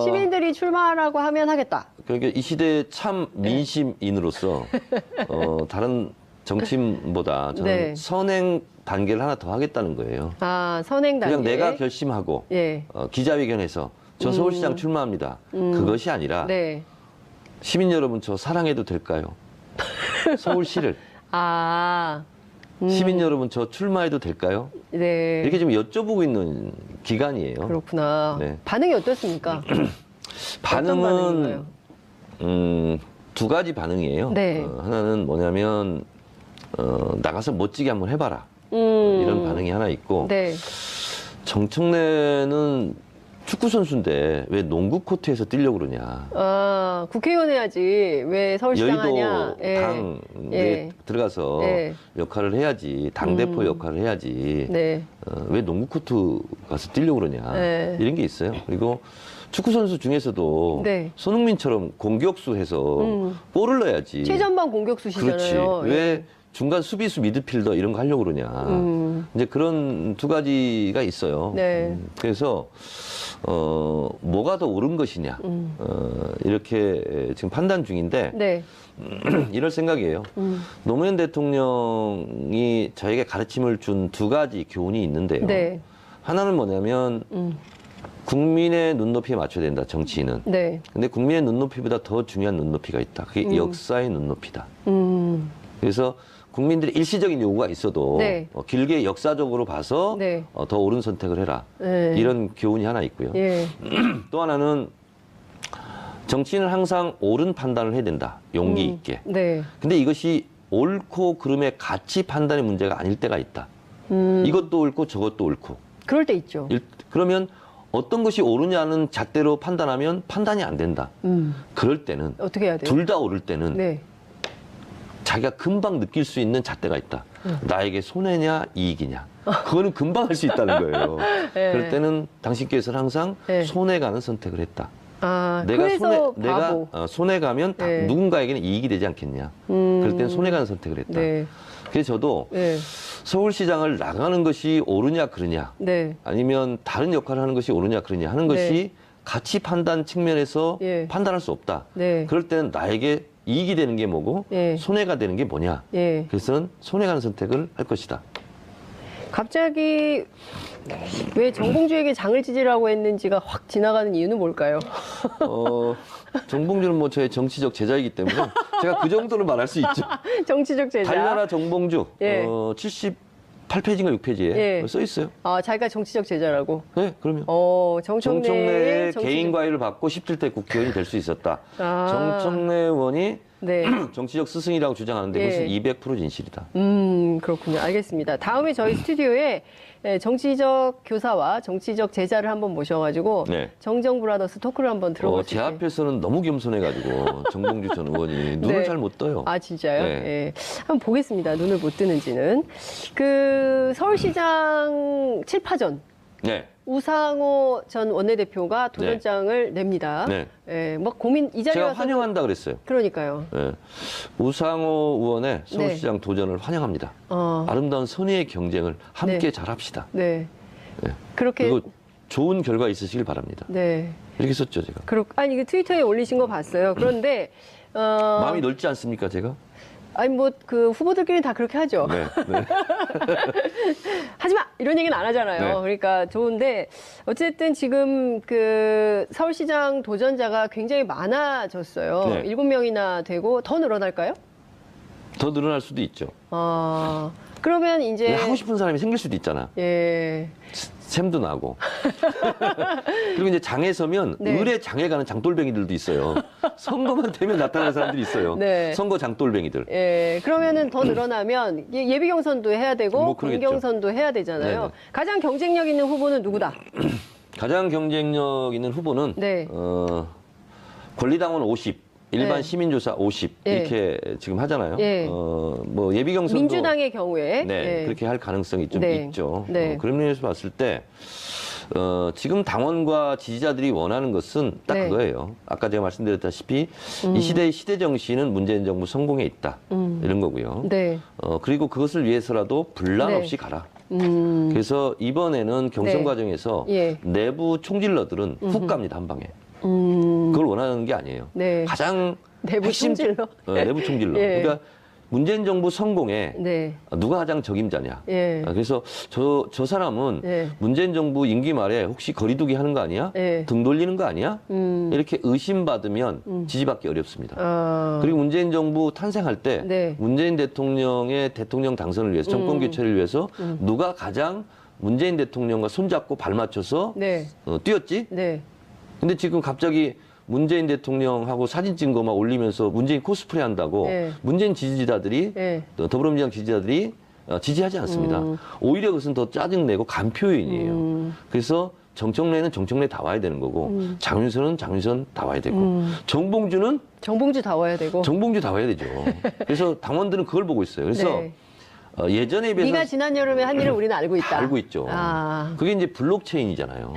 시민들이 출마하라고 하면 하겠다. 그러니까 이 시대의 참 민심인으로서 다른 정치인보다 저는 네. 선행 단계를 하나 더 하겠다는 거예요. 선행 단계. 그냥 내가 결심하고 예. 기자회견에서 저 서울시장 출마합니다. 그것이 아니라 네. 시민 여러분 저 사랑해도 될까요? 서울시를. 시민 여러분 저 출마해도 될까요? 네. 이렇게 좀 여쭤보고 있는 기간이에요. 그렇구나. 네. 반응이 어떻습니까? 반응은 두 가지 반응이에요. 네. 하나는 뭐냐면 나가서 멋지게 한번 해봐라 이런 반응이 하나 있고 네. 정청래는 축구 선수인데 왜 농구 코트에서 뛰려고 그러냐? 국회의원 해야지 왜 서울시장 하냐? 여의도 당에 들어가서 역할을 해야지 당 대표 역할을 해야지. 네. 왜 농구 코트 가서 뛰려고 그러냐? 이런 게 있어요. 그리고 축구 선수 중에서도 네. 손흥민처럼 공격수 해서 골을 넣어야지. 최전방 공격수시잖아요. 그렇지. 왜 중간 수비수 미드필더 이런 거 하려고 그러냐. 이제 그런 두 가지가 있어요. 네. 그래서 뭐가 더 옳은 것이냐. 이렇게 지금 판단 중인데 네. 이럴 생각이에요. 노무현 대통령이 저에게 가르침을 준 두 가지 교훈이 있는데요. 네. 하나는 뭐냐면 국민의 눈높이에 맞춰야 된다, 정치인은. 네. 근데 국민의 눈높이보다 더 중요한 눈높이가 있다. 그게 역사의 눈높이다. 그래서 국민들의 일시적인 요구가 있어도 네. 길게 역사적으로 봐서 네. 더 옳은 선택을 해라. 네. 이런 교훈이 하나 있고요. 예. 또 하나는 정치인은 항상 옳은 판단을 해야 된다. 용기 있게. 네. 근데 이것이 옳고 그름의 가치 판단의 문제가 아닐 때가 있다. 이것도 옳고 저것도 옳고. 그럴 때 있죠. 그러면 어떤 것이 옳으냐는 잣대로 판단하면 판단이 안 된다. 그럴 때는 어떻게 해야 돼요? 둘 다 옳을 때는 네. 자기가 금방 느낄 수 있는 잣대가 있다. 나에게 손해냐 이익이냐. 그거는 금방 할 수 있다는 거예요. 네. 그럴 때는 당신께서는 항상 네. 손해 가는 선택을 했다. 아, 내가 그래서 내가 바보. 손해 가면 네. 누군가에게는 이익이 되지 않겠냐. 그럴 때는 손해 가는 선택을 했다. 네. 그래서 저도 네. 서울시장을 나가는 것이 옳으냐 그르냐, 네. 아니면 다른 역할을 하는 것이 옳으냐 그르냐 하는 것이 네. 가치 판단 측면에서 예. 판단할 수 없다. 네. 그럴 때는 나에게 이익이 되는 게 뭐고 예. 손해가 되는 게 뭐냐. 예. 그래서는 손해 가는 선택을 할 것이다. 갑자기 왜 정봉주에게 장을 찢으라고 했는지가 확 지나가는 이유는 뭘까요? 정봉주는 뭐 저의 정치적 제자이기 때문에 제가 그 정도는 말할 수 있죠. 정치적 제자. 달나라 정봉주 예. 78페이지인가 6페이지에 예. 써 있어요. 아, 자기가 정치적 제자라고. 네, 그러면. 정청래의 정청래의 정치적- 개인 과외를 받고 17대 국회의원이 될 수 있었다. 아. 정청래 의원이 네. 정치적 스승이라고 주장하는데 예. 그것은 200% 진실이다. 그렇군요. 알겠습니다. 다음에 저희 스튜디오에 정치적 교사와 정치적 제자를 한번 모셔가지고 네. 정정 브라더스 토크를 한번 들어볼 수 제 있게. 앞에서는 너무 겸손해가지고 정봉주 전 의원이 눈을 네. 잘 못 떠요. 아, 진짜요? 네. 예. 한번 보겠습니다. 눈을 못 뜨는지는. 그 서울시장 7파전. 네. 우상호 전 원내대표가 도전장을 냅니다. 네. 예, 뭐 고민 이 자리에 제가 와서 환영한다 그랬어요. 그러니까요. 네. 우상호 의원의 서울시장 도전을 환영합니다. 아름다운 선의의 경쟁을 함께 네. 잘합시다. 네. 네. 그렇게 그리고 좋은 결과 있으시길 바랍니다. 네. 이렇게 썼죠, 제가. 아니 이거 트위터에 올리신 거 봤어요. 그런데 마음이 넓지 않습니까, 제가? 아니 뭐 그 후보들끼리 다 그렇게 하죠. 네. 네. 하지 마 이런 얘기는 안 하잖아요. 네. 그러니까 좋은데 어쨌든 지금 그 서울시장 도전자가 굉장히 많아졌어요. 네. 7명이나 되고 더 늘어날까요? 더 늘어날 수도 있죠. 그러면 이제 하고 싶은 사람이 생길 수도 있잖아. 예. 샘도 나고. 그리고 이제 장에 서면 네. 을에 장에 가는 장돌뱅이들도 있어요. 선거만 되면 나타나는 사람들이 있어요. 네. 선거 장돌뱅이들. 예, 그러면은 더 늘어나면 예비 경선도 해야 되고 뭐 그러겠죠. 본경선도 해야 되잖아요. 네네. 가장 경쟁력 있는 후보는 누구다? 가장 경쟁력 있는 후보는 네. 권리당원 50, 일반 네. 시민조사 50 예. 이렇게 지금 하잖아요. 예. 뭐 예비 경선도 민주당의 경우에 네, 예. 그렇게 할 가능성이 좀 네. 있죠. 네. 그런 면에서 봤을 때 지금 당원과 지지자들이 원하는 것은 딱 네. 그거예요. 아까 제가 말씀드렸다시피 이 시대의 시대 정신은 문재인 정부 성공에 있다. 이런 거고요. 네. 그리고 그것을 위해서라도 분란 네. 없이 가라. 그래서 이번에는 경선 네. 과정에서 예. 내부 총질러들은 훅 갑니다, 한 방에. 그걸 원하는 게 아니에요. 네. 가장 내부 핵심 총질러? 내부 총질러. 예. 그러니까 문재인 정부 성공에 네. 누가 가장 적임자냐. 예. 그래서 저 사람은 예. 문재인 정부 임기 말에 혹시 거리두기 하는 거 아니야? 예. 등 돌리는 거 아니야? 이렇게 의심받으면 지지받기 어렵습니다. 그리고 문재인 정부 탄생할 때 네. 문재인 대통령의 대통령 당선을 위해서 정권 교체를 위해서 누가 가장 문재인 대통령과 손잡고 발 맞춰서 네. 뛰었지? 네. 근데 지금 갑자기 문재인 대통령하고 사진 찍은 거 막 올리면서 문재인 코스프레 한다고 네. 문재인 지지자들이 네. 더불어민주당 지지자들이 지지하지 않습니다. 오히려 그것은 더 짜증내고 간표인이에요. 그래서 정청래는 정청래 다 와야 되는 거고 장윤선은 장윤선 다 와야 되고 정봉주는 정봉주 다 와야 되고. 정봉주 다 와야 되죠. 그래서 당원들은 그걸 보고 있어요. 그래서 네. 예전에 비해서 네가 지난 여름에 한 일을 우리는 알고 다 있다. 알고 있죠. 아. 그게 이제 블록체인이잖아요.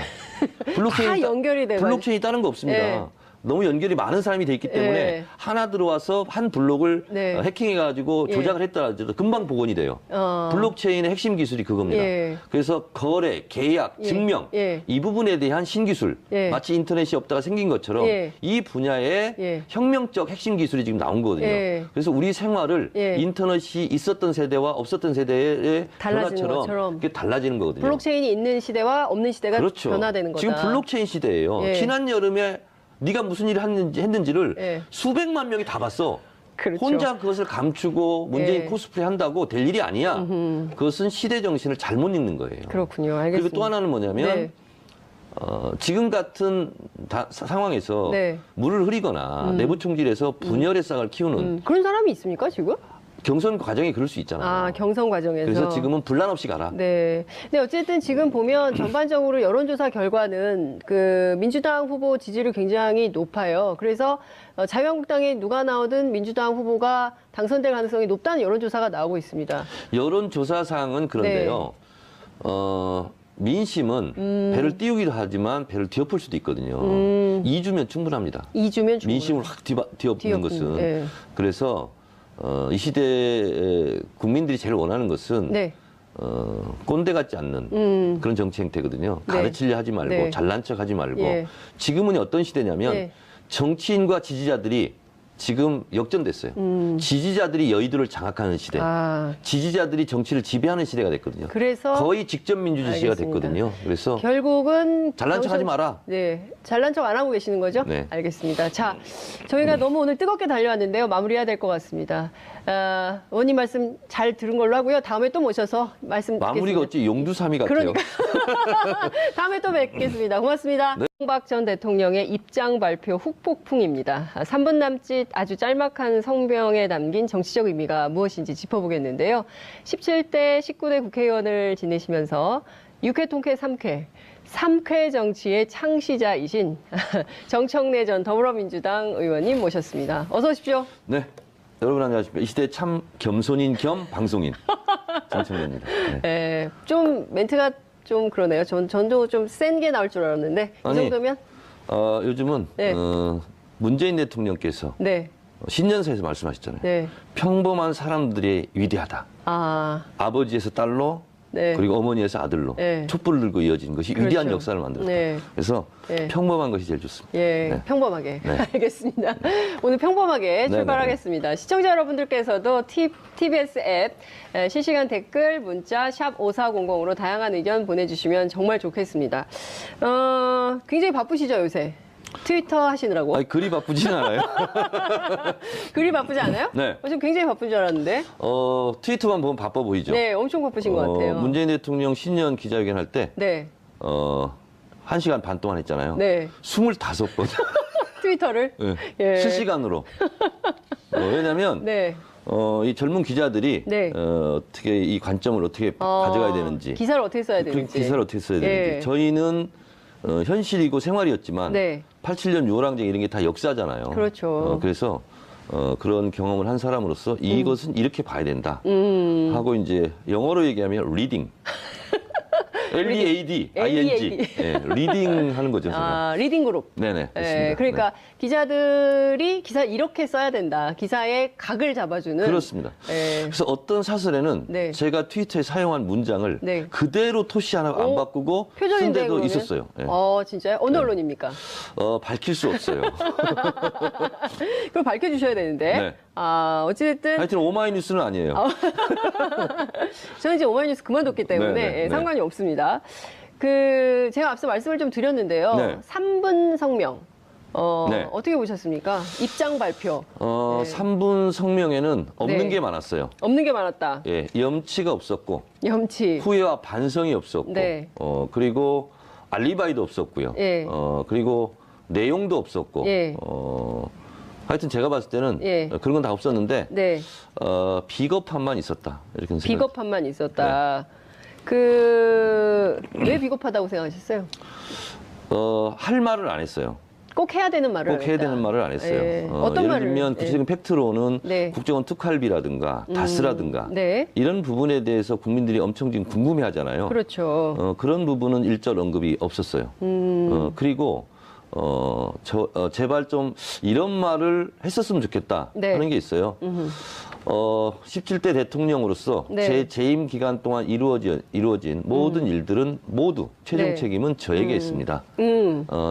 다 연결이 돼요. 블록체인이 다른 거 없습니다. 예. 너무 연결이 많은 사람이 돼 있기 때문에 예. 하나 들어와서 한 블록을 네. 해킹해가지고 예. 조작을 했더라도 금방 복원이 돼요. 블록체인의 핵심 기술이 그겁니다. 예. 그래서 거래, 계약, 예. 증명 예. 이 부분에 대한 신기술 예. 마치 인터넷이 없다가 생긴 것처럼 예. 이 분야의 예. 혁명적 핵심 기술이 지금 나온 거거든요. 예. 그래서 우리 생활을 예. 인터넷이 있었던 세대와 없었던 세대의 달라지는 변화처럼 것처럼. 그게 달라지는 거거든요. 블록체인이 있는 시대와 없는 시대가 그렇죠. 변화되는 거다. 지금 블록체인 시대예요. 예. 지난 여름에 네가 무슨 일을 했는지를 예. 수백만 명이 다 봤어. 그렇죠. 혼자 그것을 감추고 문재인 예. 코스프레 한다고 될 일이 아니야. 그것은 시대 정신을 잘못 읽는 거예요. 그렇군요. 알겠습니다. 그리고 또 하나는 뭐냐면 네. 지금 같은 상황에서 네. 물을 흐리거나 내부 총질해서 분열의 싹을 키우는 그런 사람이 있습니까 지금? 경선 과정이 그럴 수 있잖아요. 아 경선 과정에서. 그래서 지금은 분란 없이 가라. 네. 근데 어쨌든 지금 보면 전반적으로 여론조사 결과는 그 민주당 후보 지지율이 굉장히 높아요. 그래서 자유한국당에 누가 나오든 민주당 후보가 당선될 가능성이 높다는 여론조사가 나오고 있습니다. 여론조사상은 그런데요. 민심은 배를 띄우기도 하지만 배를 뒤엎을 수도 있거든요. 2주면 충분합니다. 2주면 충분. 민심을 확 뒤엎는 것은. 네. 그래서 이 시대에 국민들이 제일 원하는 것은 네. 꼰대 같지 않는 그런 정치 행태거든요. 네. 가르치려 하지 말고 네. 잘난 척 하지 말고 예. 지금은 어떤 시대냐면 네. 정치인과 지지자들이 지금 역전됐어요. 지지자들이 여의도를 장악하는 시대. 아, 지지자들이 정치를 지배하는 시대가 됐거든요. 그래서 거의 직접 민주주의가 알겠습니다. 됐거든요. 그래서 결국은 잘난 척 하지 마라. 네, 잘난 척 안 하고 계시는 거죠? 네. 알겠습니다. 자, 저희가 너무 오늘 뜨겁게 달려왔는데요. 마무리해야 될 것 같습니다. 의원님 말씀 잘 들은 걸로 하고요. 다음에 또 모셔서 말씀 마무리가 듣겠습니다. 어찌 용두사미 같아요. 그러니까. 다음에 또 뵙겠습니다. 고맙습니다. 네. 홍박 전 대통령의 입장 발표 후폭풍입니다. 3분 남짓 아주 짤막한 성명에 담긴 정치적 의미가 무엇인지 짚어보겠는데요. 17대, 19대 국회의원을 지내시면서 6회 통쾌 3쾌, 3쾌 정치의 창시자이신 정청래 전 더불어민주당 의원님 모셨습니다. 어서 오십시오. 네. 여러분 안녕하십니까. 이 시대 참 겸손인 겸 방송인 정청래입니다. 네. 네, 좀 멘트가 좀 그러네요. 전도 좀 센 게 나올 줄 알았는데 이 아니, 정도면 요즘은 네. 문재인 대통령께서 네, 신년사에서 말씀하셨잖아요. 네, 평범한 사람들이 위대하다. 아, 아버지에서 딸로 네, 그리고 어머니에서 아들로 네. 촛불을 들고 이어진 것이 그렇죠. 위대한 역사를 만들었다. 네. 그래서 네. 평범한 것이 제일 좋습니다. 예, 네. 평범하게. 네. 알겠습니다. 오늘 평범하게 네, 출발하겠습니다. 시청자 여러분들께서도 TBS 앱 실시간 댓글, 문자 샵 5400으로 다양한 의견 보내주시면 정말 좋겠습니다. 굉장히 바쁘시죠, 요새? 트위터 하시느라고. 아니, 그리 바쁘진 않아요. 글이 바쁘지 않아요? 네. 지금 굉장히 바쁜 줄 알았는데. 트위터만 보면 바빠 보이죠. 네, 엄청 바쁘신 것 같아요. 문재인 대통령 신년 기자회견 할 때, 네, 1시간 반 동안 했잖아요. 네. 25번. 트위터를. 네. 예. 실시간으로. 왜냐면, 네. 이 젊은 기자들이, 네. 어떻게 이 관점을 어떻게 가져가야 되는지. 기사를 어떻게 써야 그 되는지. 기사를 어떻게 써야 되는지. 예. 저희는 현실이고 생활이었지만, 네. 87년 6월 항쟁 이런 게 다 역사잖아요. 그렇죠. 그래서 그런 경험을 한 사람으로서 이것은 이렇게 봐야 된다. 하고 이제 영어로 얘기하면 reading. LEAD, ING. 예, 리딩 하는 거죠. 제가. 아, 리딩 그룹. 네네. 그렇습니다. 예, 그러니까 기자들이 기사 이렇게 써야 된다. 기사의 각을 잡아주는. 그렇습니다. 예. 그래서 어떤 사설에는 네. 제가 트위터에 사용한 문장을 네. 그대로 토시 하나 안 오, 바꾸고 쓴 표절인데 데도 그러면? 있었어요. 예. 진짜요? 어느 언론입니까? 밝힐 수 없어요. 그걸 밝혀주셔야 되는데. 네. 어찌됐든. 하여튼 오마이뉴스는 아니에요. 저는 이제 오마이뉴스 그만뒀기 때문에 네, 네, 예, 네. 상관이 없습니다. 제가 앞서 말씀을 좀 드렸는데요. 네. 3분 성명. 네. 어떻게 보셨습니까? 입장 발표. 네. 3분 성명에는 없는 네. 게 많았어요. 없는 게 많았다. 예, 염치가 없었고 염치. 후회와 반성이 없었고 네. 그리고 알리바이도 없었고요. 예. 그리고 내용도 없었고 예. 하여튼 제가 봤을 때는 예. 그런 건 다 없었는데 네. 비겁함만 있었다. 이렇게 생각. 비겁함만 있었다. 네. 왜 비겁하다고 생각하셨어요? 할 말을 안 했어요. 꼭 해야 되는 말을 꼭 해야 되는 말을 안 했어요. 예. 어떤 예를 말을? 들면 구체적인 팩트로는 네. 국정원 특활비라든가 다스라든가 네. 이런 부분에 대해서 국민들이 엄청 지금 궁금해하잖아요. 그렇죠. 그런 부분은 일절 언급이 없었어요. 그리고 제발 좀 이런 말을 했었으면 좋겠다 네. 하는 게 있어요. 17대 대통령으로서 네. 제 재임 기간 동안 이루어진 모든 일들은 모두 최종 네. 책임은 저에게 있습니다.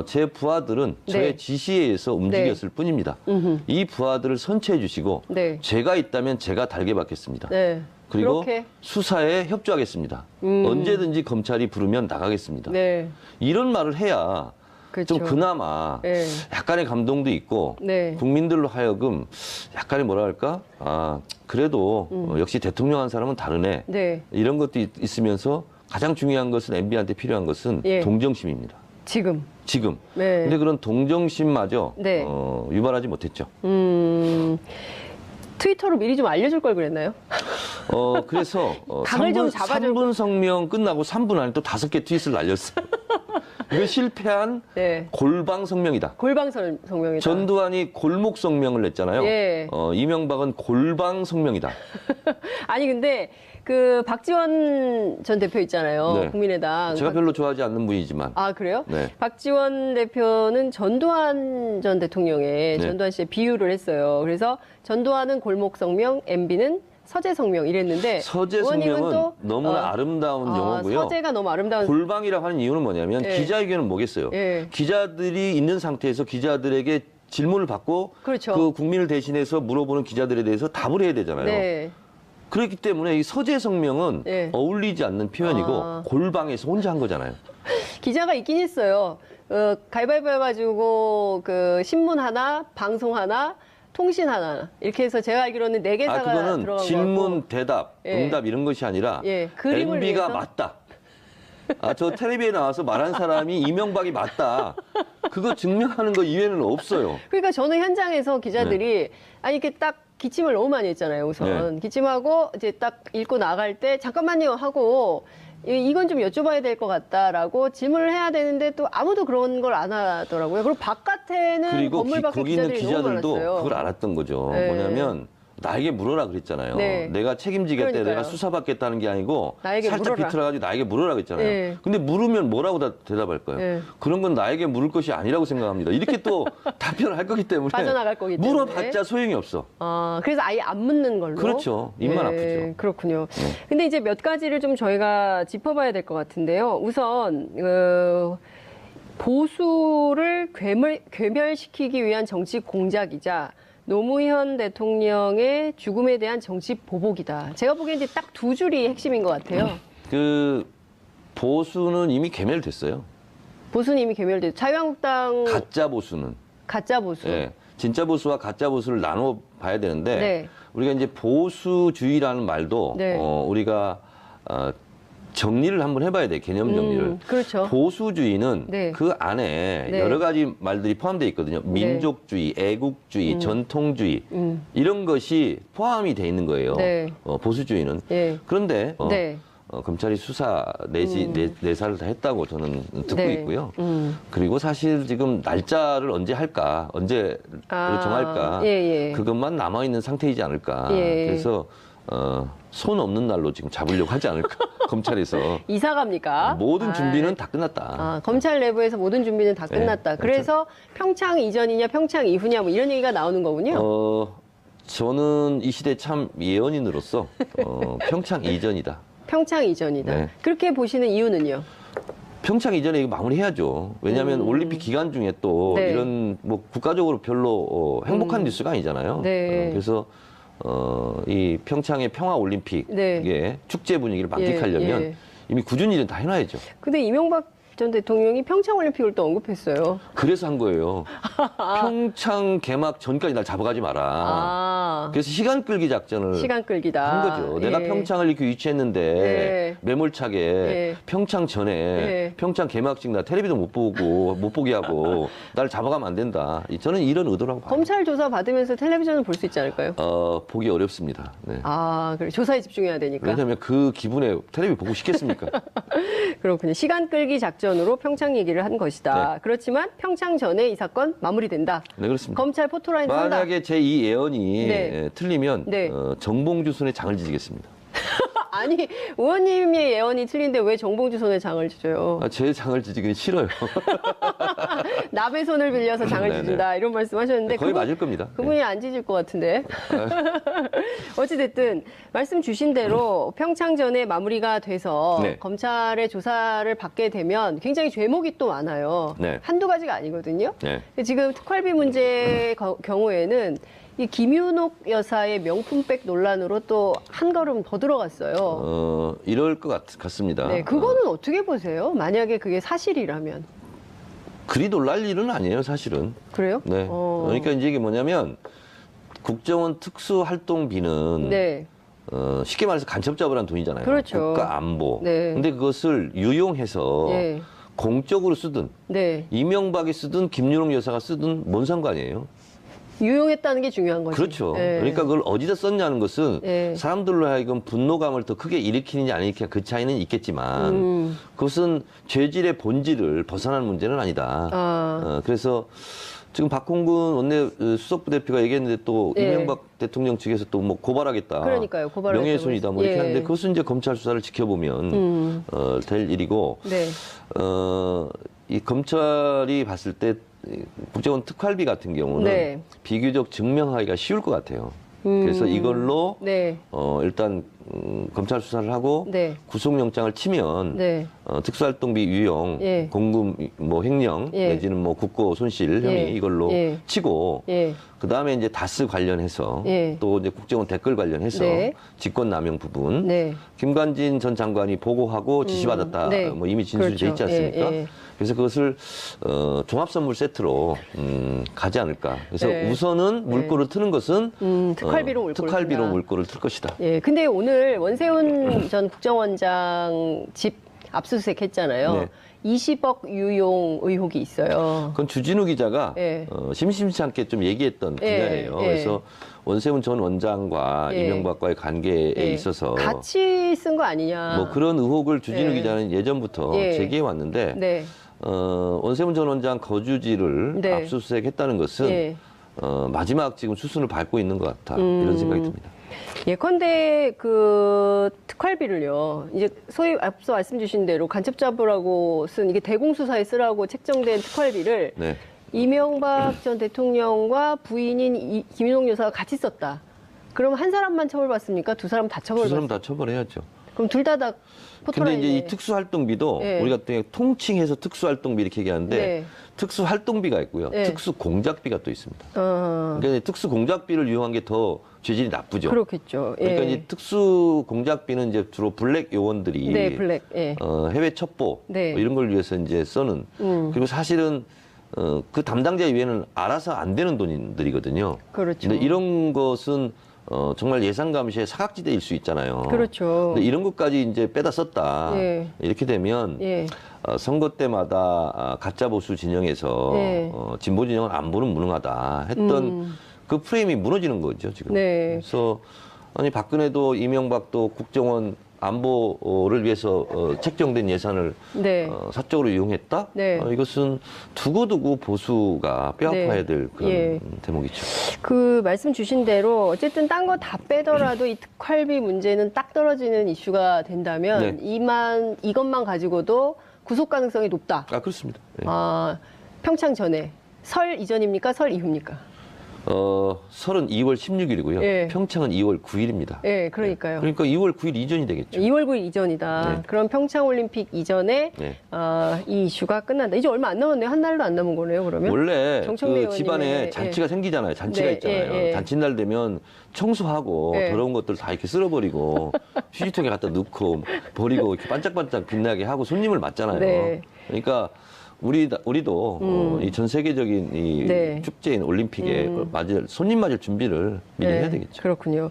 제 부하들은 네. 저의 지시에 의해서 움직였을 뿐입니다. 이 부하들을 선처해 주시고 네. 제가 있다면 제가 달게 받겠습니다. 네. 그리고 그렇게. 수사에 협조하겠습니다. 언제든지 검찰이 부르면 나가겠습니다. 네. 이런 말을 해야 그렇죠. 좀 그나마 네. 약간의 감동도 있고 네. 국민들로 하여금 약간의 뭐라 할까? 그래도 역시 대통령 한 사람은 다르네. 네. 이런 것도 있으면서 가장 중요한 것은 MB한테 필요한 것은 예. 동정심입니다. 지금. 지금. 네. 근데 그런 동정심마저 네. 유발하지 못했죠. 트위터로 미리 좀 알려줄 걸 그랬나요? 그래서 각을 좀 잡아주고. 3분 성명 끝나고 3분 안에 또 5개 트윗을 날렸어요. 이거 실패한 네. 골방 성명이다. 골방 성명이다. 전두환이 골목 성명을 냈잖아요. 예. 이명박은 골방 성명이다. 아니 근데 그 박지원 전 대표 있잖아요. 네. 국민의당. 제가 별로 좋아하지 않는 분이지만. 아 그래요? 네. 박지원 대표는 전두환 전 대통령의 네. 전두환 씨의 비유를 했어요. 그래서 전두환은 골목 성명, MB는 서재 성명 이랬는데 서재 의원님은 성명은 또, 너무나 아름다운 용어고요. 서재가 너무 아름다운. 골방이라고 하는 이유는 뭐냐면 예. 기자회견은 뭐겠어요. 예. 기자들이 있는 상태에서 기자들에게 질문을 받고 그렇죠. 그 국민을 대신해서 물어보는 기자들에 대해서 답을 해야 되잖아요. 네. 그렇기 때문에 이 서재 성명은 예. 어울리지 않는 표현이고 골방에서 혼자 한 거잖아요. 기자가 있긴 했어요. 가위바위보 해가지고 그 신문 하나, 방송 하나, 통신 하나 이렇게 해서 제가 알기로는 4개사가 그거는 들어간 질문, 거고. 대답, 예. 응답 이런 것이 아니라 예, 그림을 MB가 위해서? 맞다. 저 텔레비에 나와서 말한 사람이 이명박이 맞다. 그거 증명하는 거 이외에는 없어요. 그러니까 저는 현장에서 기자들이 아니 이렇게 딱 기침을 너무 많이 했잖아요. 우선 기침하고 이제 딱 읽고 나갈 때 잠깐만요 하고 이건 좀 여쭤봐야 될 것 같다라고 질문을 해야 되는데 또 아무도 그런 걸 안 하더라고요. 그리고 바깥에는 그리고 건물 밖에 거기 있는 기자들이 너무 기자들도 많았어요. 그걸 알았던 거죠. 네. 뭐냐면 나에게 물어라 그랬잖아요. 네. 내가 책임지겠다, 그러니까요. 내가 수사받겠다는 게 아니고 나에게 살짝 물어라. 비틀어가지고 나에게 물어라 그랬잖아요. 네. 근데 물으면 뭐라고 대답할까요? 네. 그런 건 나에게 물을 것이 아니라고 생각합니다. 이렇게 또 답변을 할 거기 때문에 빠져나갈 거기 때문에. 물어봤자 소용이 없어. 그래서 아예 안 묻는 걸로. 그렇죠. 입만 아프죠. 그렇군요. 네. 근데 이제 몇 가지를 좀 저희가 짚어봐야 될 것 같은데요. 우선 보수를 괴멸시키기 위한 정치 공작이자 노무현 대통령의 죽음에 대한 정치 보복이다. 제가 보기엔 이제 딱 두 줄이 핵심인 것 같아요. 그 보수는 이미 괴멸됐어요. 보수는 이미 괴멸됐죠. 자유한국당 가짜 보수는. 가짜 보수. 예. 진짜 보수와 가짜 보수를 나눠 봐야 되는데 네. 우리가 이제 보수주의라는 말도 네. 우리가 정리를 한번 해봐야 돼. 개념 정리를. 그렇죠. 보수주의는 네. 그 안에 네. 여러 가지 말들이 포함되어 있거든요. 민족주의, 애국주의, 전통주의 이런 것이 포함이 돼 있는 거예요. 네. 보수주의는. 예. 그런데 네. 검찰이 수사 내사를 다 했다고 저는 듣고 네. 있고요. 그리고 사실 지금 날짜를 언제 할까, 언제 정할까, 예, 예. 그것만 남아 있는 상태이지 않을까. 예. 그래서 손 없는 날로 지금 잡으려고 하지 않을까. 검찰에서 이사 갑니까? 모든 준비는 다 끝났다. 검찰 내부에서 모든 준비는 다 네, 끝났다. 그래서 평창 이전이냐 평창 이후냐 뭐 이런 얘기가 나오는 거군요. 저는 이 시대 참 예언인으로서 평창 이전이다. 평창 이전이다. 네. 그렇게 보시는 이유는요? 평창 이전에 이거 마무리해야죠. 왜냐하면 올림픽 기간 중에 또 네. 이런 뭐 국가적으로 별로 행복한 뉴스가 아니잖아요. 네. 그래서 이 평창의 평화 올림픽의 네. 축제 분위기를 만끽하려면 예. 이미 굳은 일은 다 해놔야죠. 근데 이명박 전 대통령이 평창 올림픽을 또 언급했어요. 그래서 한 거예요. 평창 개막 전까지 날 잡아가지 마라. 그래서 시간 끌기 작전을 시간 끌기다. 한 거죠. 내가 예. 평창을 이렇게 유치했는데 예. 매몰차게 예. 평창 전에 예. 평창 개막식 나 텔레비도 못 보게 하고 날 잡아가면 안 된다. 저는 이런 의도라고 봐요. 검찰 조사 받으면서 텔레비전을 볼 수 있지 않을까요? 보기 어렵습니다. 네. 그래 조사에 집중해야 되니까. 왜냐하면 그 기분에 텔레비 보고 싶겠습니까? 그렇군요. 시간 끌기 작전. 작전으로 평창 얘기를 한 것이다. 네. 그렇지만 평창 전에 이 사건 마무리된다. 네, 그렇습니다. 검찰 포토라인 선다. 만약에 제 이 예언이 네. 틀리면 네. 정봉주 손에 장을 지지겠습니다. 아니 의원님의 예언이 틀린데 왜 정봉주 손에 장을 지져요? 제 장을 지지기 싫어요. 남의 손을 빌려서 장을 네네. 지진다 이런 말씀하셨는데 거의 맞을 겁니다. 그분이 안 지질 것 같은데. 어찌됐든 말씀 주신 대로 평창 전에 마무리가 돼서 네. 검찰의 조사를 받게 되면 굉장히 죄목이 또 많아요. 네. 한두 가지가 아니거든요. 네. 지금 특활비 문제 경우에는 이 김윤옥 여사의 명품백 논란으로 또 한 걸음 더 들어갔어요. 이럴 것 같습니다. 네, 그거는 어떻게 보세요? 만약에 그게 사실이라면. 그리 놀랄 일은 아니에요, 사실은. 그래요? 네. 그러니까 이제 이게 뭐냐면 국정원 특수활동비는 네. 쉽게 말해서 간첩 잡으라는 돈이잖아요. 그렇죠. 국가 안보. 네. 근데 그것을 유용해서 네. 공적으로 쓰든 네. 이명박이 쓰든 김윤옥 여사가 쓰든 뭔 상관이에요? 유용했다는 게 중요한 거죠. 그렇죠. 네. 그러니까 그걸 어디다 썼냐는 것은 네. 사람들로 하여금 분노감을 더 크게 일으키는지 안 일으키냐 그 차이는 있겠지만 그것은 죄질의 본질을 벗어나는 문제는 아니다. 그래서 지금 박홍근 원내 수석부 대표가 얘기했는데 또 예. 이명박 대통령 측에서 또 뭐 고발하겠다. 그러니까요. 고발을 명예훼손이다. 뭐 이렇게 예. 하는데 그것은 이제 검찰 수사를 지켜보면 될 일이고 네. 이 검찰이 봤을 때 국정원 특활비 같은 경우는 네. 비교적 증명하기가 쉬울 것 같아요. 그래서 이걸로 네. 일단 검찰 수사를 하고 네. 구속영장을 치면 네. 특수활동비 유용, 예. 공금 뭐 횡령 예. 내지는 뭐 국고 손실 혐의 예. 이걸로 예. 치고 예. 그 다음에 이제 다스 관련해서 예. 또 이제 국정원 댓글 관련해서 네. 직권남용 부분 네. 김관진 전 장관이 보고하고 지시받았다 네. 뭐 이미 진술이 돼 있지 그렇죠. 않습니까? 예, 예. 그래서 그것을 종합선물 세트로 가지 않을까. 그래서 네. 우선은 물꼬를 트는 것은 특활비로 물꼬를 특활비로 튼다. 물꼬를 틀 것이다. 예. 근데 오늘 원세훈 전 국정원장 집 압수수색 했잖아요. 네. 20억 유용 의혹이 있어요. 그건 주진우 기자가 예. 심심치 않게 좀 얘기했던 예, 분야예요. 예. 그래서 원세훈 전 원장과 예. 이명박과의 관계에 예. 있어서 같이 쓴 거 아니냐. 뭐 그런 의혹을 주진우 예. 기자는 예전부터 예. 제기해 왔는데 네. 원세훈 전 원장 거주지를 네. 압수수색했다는 것은 예. 마지막 지금 수순을 밟고 있는 것 같다 이런 생각이 듭니다. 예컨대 그 특활비를요. 이제 소위 앞서 말씀 주신 대로 간첩 잡으라고 쓴 이게 대공수사에 쓰라고 책정된 특활비를 네. 이명박 전 대통령과 부인인 김윤옥 여사가 같이 썼다. 그럼 한 사람만 처벌받습니까? 두 사람 다 두 사람 처벌받습니까? 다 처벌해야죠. 그럼 둘 다 근데 포토라인에. 이제 이 특수활동비도 예. 우리가 또 통칭해서 특수활동비 이렇게 얘기하는데 네. 특수활동비가 있고요. 네. 특수공작비가 또 있습니다. 어, 그러니까 이제 특수공작비를 이용한 게 더 죄질이 나쁘죠. 그렇겠죠. 예. 그러니까 이제 특수공작비는 이제 주로 블랙 요원들이 네, 블랙. 예. 해외 첩보 네. 뭐 이런 걸 위해서 이제 써는 그리고 사실은 그 담당자 이외에는 알아서 안 되는 돈들이거든요. 그렇죠. 근데 이런 것은 정말 예산 감시의 사각지대일 수 있잖아요. 그렇죠. 근데 이런 것까지 이제 빼다 썼다. 예. 이렇게 되면 예. 선거 때마다 가짜 보수 진영에서 예. 진보 진영은 안보는 무능하다 했던 그 프레임이 무너지는 거죠 지금. 네. 그래서 아니 박근혜도 이명박도 국정원 안보를 위해서 책정된 예산을 네. 사적으로 이용했다. 네. 이것은 두고두고 보수가 뼈아파야 네. 될 그런 예. 대목이죠. 그 말씀 주신 대로 어쨌든 딴 거 다 빼더라도 이 특활비 문제는 딱 떨어지는 이슈가 된다면 네. 이것만 가지고도 구속 가능성이 높다. 아 그렇습니다. 예. 아, 평창 전에 설 이전입니까? 설 이후입니까? 설은 2월 16일이고요. 예. 평창은 2월 9일입니다. 예, 그러니까요. 그러니까 2월 9일 이전이 되겠죠. 2월 9일 이전이다. 네. 그럼 평창 올림픽 이전에 네. 이 이슈가 끝난다. 이제 얼마 안 남았네요. 한 달도 안 남은 거네요. 그러면 원래 정청래 그 집안에 의원님의, 잔치가 생기잖아요. 잔치가 네, 있잖아요. 예, 예. 잔칫날 되면 청소하고 예. 더러운 것들 다 이렇게 쓸어버리고 휴지통에 갖다 넣고 버리고 이렇게 반짝반짝 빛나게 하고 손님을 맞잖아요. 네. 그러니까 우리도 이 전 세계적인 이 네. 축제인 올림픽에 손님 맞을 준비를 미리 네, 해야 되겠죠. 그렇군요.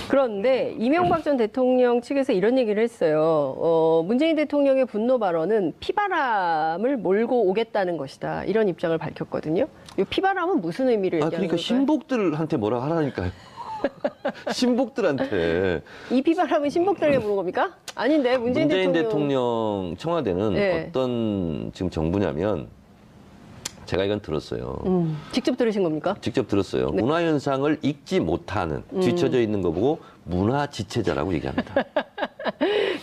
그런데 이명박 전 대통령 측에서 이런 얘기를 했어요. 문재인 대통령의 분노 발언은 피바람을 몰고 오겠다는 것이다. 이런 입장을 밝혔거든요. 이 피바람은 무슨 의미를 얘기하는 그러니까 걸까요? 신복들한테 뭐라 하라니까요. 신복들한테. 이 비방하면 신복들에게 물은 겁니까? 아닌데 문재인 대통령 청와대는 네. 어떤 지금 정부냐면 제가 이건 들었어요. 직접 들으신 겁니까? 직접 들었어요. 네. 문화 현상을 읽지 못하는 뒤쳐져 있는 거 보고 문화 지체자라고 얘기합니다.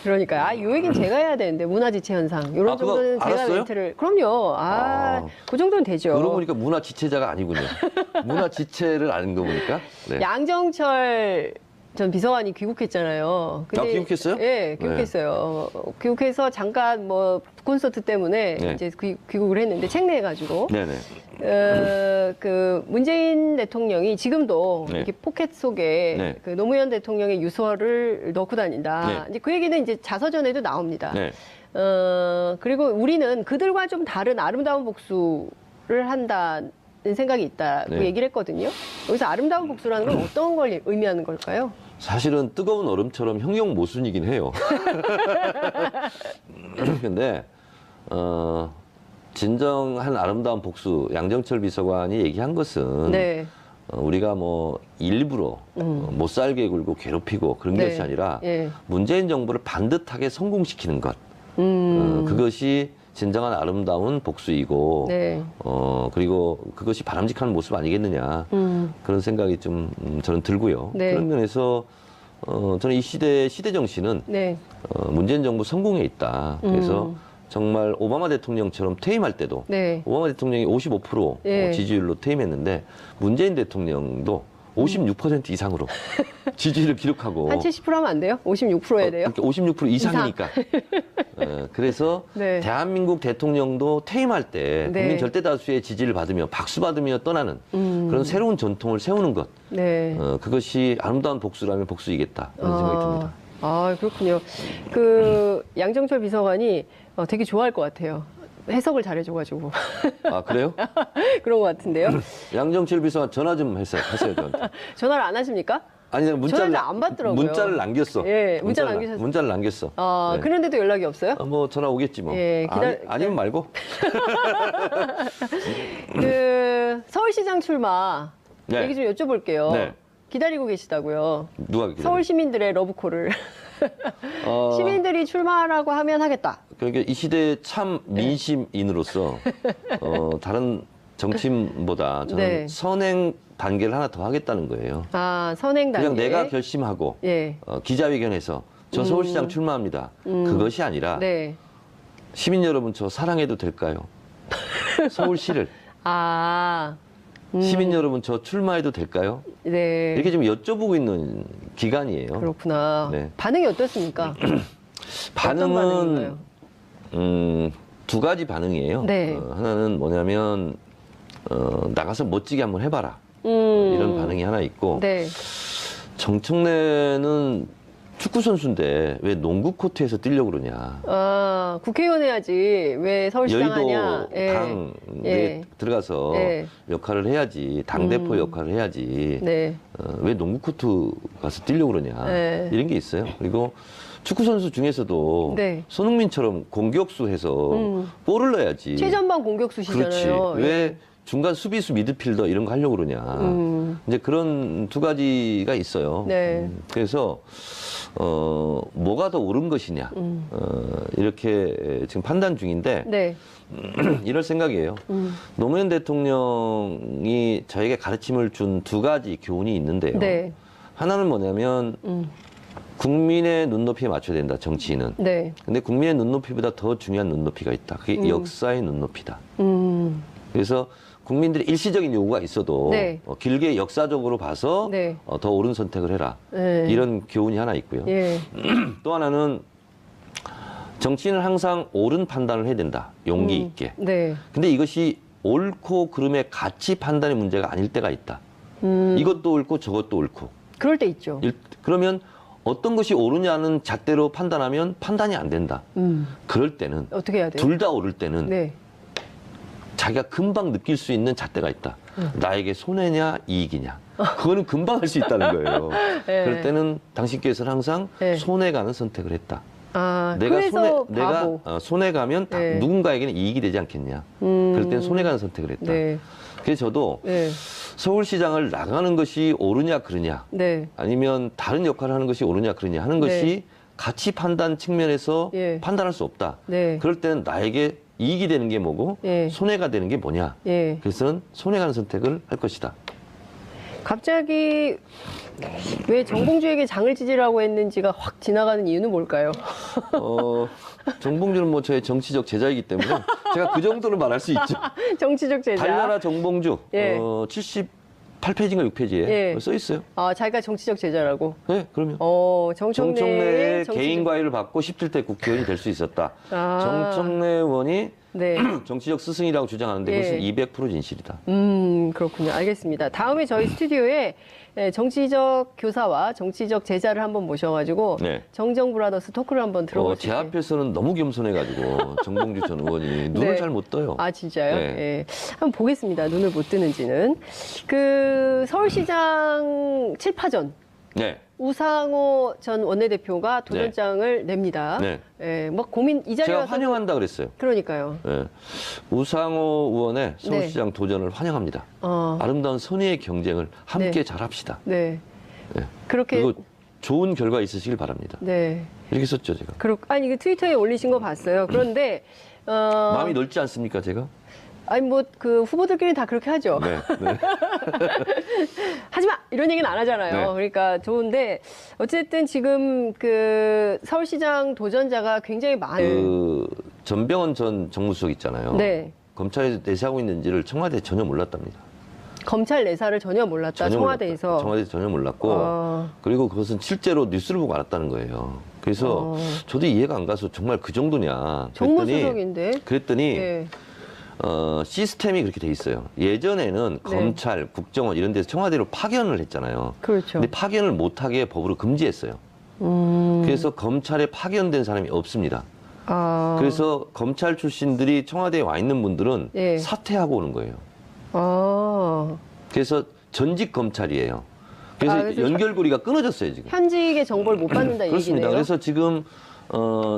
그러니까 요 얘기는 제가 해야 되는데 문화지체 현상 이런 그거 정도는 제가 알았어요? 멘트를 그럼요. 그 정도는 되죠. 그러고 보니까 문화 지체자가 아니군요. 문화 지체를 아는 거 보니까. 네. 양정철 전 비서관이 귀국했잖아요. 귀국했어요? 예, 귀국했어요. 귀국해서 잠깐 뭐 콘서트 때문에 네. 이제 귀국을 했는데 책내가지고 네네. 그 문재인 대통령이 지금도 네. 이렇게 포켓 속에 네. 그 노무현 대통령의 유서를 넣고 다닌다. 네. 이제 그 얘기는 이제 자서전에도 나옵니다. 네. 그리고 우리는 그들과 좀 다른 아름다운 복수를 한다는 생각이 있다고 네. 얘기를 했거든요. 여기서 아름다운 복수라는 건 어떤 걸 의미하는 걸까요? 사실은 뜨거운 얼음처럼 형용 모순이긴 해요. 근데 진정한 아름다운 복수 양정철 비서관이 얘기한 것은 네. 우리가 뭐 일부러 못 살게 굴고 괴롭히고 그런 네. 것이 아니라 예. 문재인 정부를 반듯하게 성공시키는 것. 그것이 진정한 아름다운 복수이고 네. 그리고 그것이 바람직한 모습 아니겠느냐 그런 생각이 좀 저는 들고요. 네. 그런 면에서 저는 이 시대 정신은 네. 문재인 정부 성공에 있다. 그래서 정말 오바마 대통령처럼 퇴임할 때도 네. 오바마 대통령이 55% 예. 지지율로 퇴임했는데 문재인 대통령도 56% 이상으로 지지율을 기록하고 한 70% 하면 안 돼요? 56% 해야 돼요? 56% 이상이니까. 그래서 네. 대한민국 대통령도 퇴임할 때 네. 국민 절대 다수의 지지를 받으며 박수 받으며 떠나는 그런 새로운 전통을 세우는 것. 네. 그것이 아름다운 복수라면 복수이겠다. 그런 생각이 듭니다. 그렇군요. 그 양정철 비서관이 되게 좋아할 것 같아요. 해석을 잘해줘가지고 아, 그래요? 그런 것 같은데요. 양정철 비서관 전화 좀 하세요, 저한테. 전화를 안 하십니까? 아니, 내가 전화를 안 받더라고요. 문자를 남겼어. 예, 문자 남기셨어요. 문자를 남겼어. 네. 그런데도 연락이 없어요? 뭐 전화 오겠지 뭐. 예, 아니면 말고. 그 서울시장 출마 네. 얘기 좀 여쭤볼게요. 네. 기다리고 계시다고요. 누가 기다려? 서울 시민들의 러브콜을 시민들이 출마라고 하면 하겠다. 그러니까 이 시대의 참 민심인으로서 다른 정치인보다 저는 네. 선행 단계를 하나 더 하겠다는 거예요. 선행 단계. 그냥 내가 결심하고 예. 기자회견에서 저 서울시장 출마합니다. 그것이 아니라 네. 시민 여러분 저 사랑해도 될까요? 서울시를. 시민 여러분 저 출마해도 될까요? 네. 이렇게 좀 여쭤보고 있는 기간이에요. 그렇구나. 네. 반응이 어떻습니까? 반응은 어떤 반응인가요? 두 가지 반응이에요. 네. 하나는 뭐냐면 나가서 멋지게 한번 해봐라. 이런 반응이 하나 있고 네. 정청래는 축구 선수인데 왜 농구 코트에서 뛰려고 그러냐. 국회의원 해야지 왜 서울시장 하냐. 여의도 당에 들어가서 역할을 해야지. 당대표 역할을 해야지. 네. 왜 농구 코트 가서 뛰려고 그러냐. 네. 이런 게 있어요. 그리고 축구 선수 중에서도 네. 손흥민처럼 공격수 해서 골을 넣어야지. 최전방 공격수시잖아요. 그렇지. 왜 중간 수비수 미드필더 이런 거 하려고 그러냐. 이제 그런 두 가지가 있어요. 네. 그래서 뭐가 더 옳은 것이냐. 이렇게 지금 판단 중인데 네. 이럴 생각이에요. 노무현 대통령이 저에게 가르침을 준 두 가지 교훈이 있는데요. 네. 하나는 뭐냐면 국민의 눈높이에 맞춰야 된다, 정치인은. 네. 근데 국민의 눈높이보다 더 중요한 눈높이가 있다. 그게 역사의 눈높이다. 그래서 국민들의 일시적인 요구가 있어도 네. 길게 역사적으로 봐서 네. 더 옳은 선택을 해라. 네. 이런 교훈이 하나 있고요. 예. 또 하나는 정치인은 항상 옳은 판단을 해야 된다. 용기 있게. 네. 근데 이것이 옳고 그름의 가치 판단의 문제가 아닐 때가 있다. 이것도 옳고 저것도 옳고. 그럴 때 있죠. 그러면 어떤 것이 옳으냐는 잣대로 판단하면 판단이 안 된다. 그럴 때는 어떻게 해야 돼요? 둘 다 옳을 때는 네. 자기가 금방 느낄 수 있는 잣대가 있다. 나에게 손해냐 이익이냐. 그거는 금방 할 수 있다는 거예요. 네. 그럴 때는 당신께서는 항상 네. 손해 가는 선택을 했다. 그래서 바보. 손해 가면 네. 누군가에게는 이익이 되지 않겠냐. 그럴 때는 손해 가는 선택을 했다. 네. 그래서 저도 네. 서울시장을 나가는 것이 옳으냐 그러냐 네. 아니면 다른 역할을 하는 것이 옳으냐 그러냐 하는 것이 네. 가치 판단 측면에서 예. 판단할 수 없다. 네. 그럴 때는 나에게 이익이 되는 게 뭐고 예. 손해가 되는 게 뭐냐. 예. 그래서는 손해가는 선택을 할 것이다. 갑자기 왜 정봉주에게 장을 찢으라고 했는지가 확 지나가는 이유는 뭘까요? 정봉주는 뭐 저의 정치적 제자이기 때문에 제가 그 정도로 말할 수 있죠. 정치적 제자. 달나라 정봉주 예. 78페이지인가 6페이지에 예. 써 있어요. 아, 자기가 정치적 제자라고. 네, 그럼요. 정청래의 정청래의 개인 과외를 받고 17대 국회의원이 될 수 있었다. 아. 정청래 의원이 네. 정치적 스승이라고 주장하는데 예. 그것은 200% 진실이다. 그렇군요. 알겠습니다. 다음에 저희 스튜디오에 정치적 교사와 정치적 제자를 한번 모셔가지고 네. 정정 브라더스 토크를 한번 들어볼 수 제 있게. 앞에서는 너무 겸손해가지고 정봉주 전 의원이 눈을 네. 잘 못 떠요. 아, 진짜요? 네. 예. 한번 보겠습니다. 눈을 못 뜨는지는. 그 서울시장 7파전. 네. 우상호 전 원내대표가 도전장을 냅니다. 네. 예, 뭐 고민 이 자리에 제가 와서 환영한다 그랬어요. 그러니까요. 네. 우상호 의원의 서울시장 도전을 환영합니다. 아름다운 선의의 경쟁을 함께 네. 잘합시다. 네. 네. 그렇게 그리고 좋은 결과 있으시길 바랍니다. 네. 이렇게 썼죠, 제가. 아니 이거 트위터에 올리신 거 봤어요. 그런데 마음이 넓지 않습니까, 제가? 아니 뭐 그 후보들끼리 다 그렇게 하죠. 네. 네. 하지 마 이런 얘기는 안 하잖아요. 네. 그러니까 좋은데 어쨌든 지금 그 서울시장 도전자가 굉장히 많은. 전병헌 전 정무수석 있잖아요. 네. 검찰에 내세하고 있는지를 청와대에 전혀 몰랐답니다. 검찰 내사를 전혀 몰랐다. 전혀 청와대에서. 몰랐다. 청와대에서 전혀 몰랐고 그리고 그것은 실제로 뉴스를 보고 알았다는 거예요. 그래서 저도 이해가 안 가서 정말 그 정도냐. 정무수석인데. 그랬더니 네. 시스템이 그렇게 돼 있어요. 예전에는 검찰, 국정원 이런 데서 청와대로 파견을 했잖아요. 그렇죠. 근데 파견을 못하게 법으로 금지했어요. 그래서 검찰에 파견된 사람이 없습니다. 그래서 검찰 출신들이 청와대에 와 있는 분들은 예. 사퇴하고 오는 거예요. 그래서 전직 검찰이에요. 그래서 연결고리가 끊어졌어요, 지금. 현직의 정보를 못 받는다 이 그렇습니다. 얘기네요. 그래서 지금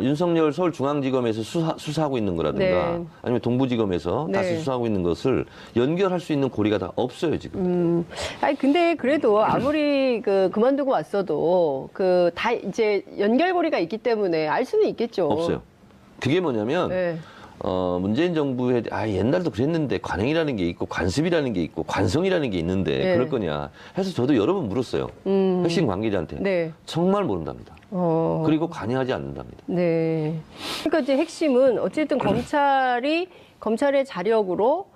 윤석열 서울중앙지검에서 수사하고 있는 거라든가 네. 아니면 동부지검에서 네. 다시 수사하고 있는 것을 연결할 수 있는 고리가 다 없어요, 지금. 아니 근데 그래도 아무리 그만두고 왔어도 다 이제 연결고리가 있기 때문에 알 수는 있겠죠. 없어요. 그게 뭐냐면 네. 문재인 정부에 옛날도 그랬는데 관행이라는 게 있고 관습이라는 게 있고 관성이라는 게 있는데 네. 그럴 거냐 해서 저도 여러 번 물었어요. 핵심 관계자한테. 네. 정말 모른답니다. 그리고 관여하지 않는답니다. 네. 그러니까 이제 핵심은 어쨌든 검찰의 자력으로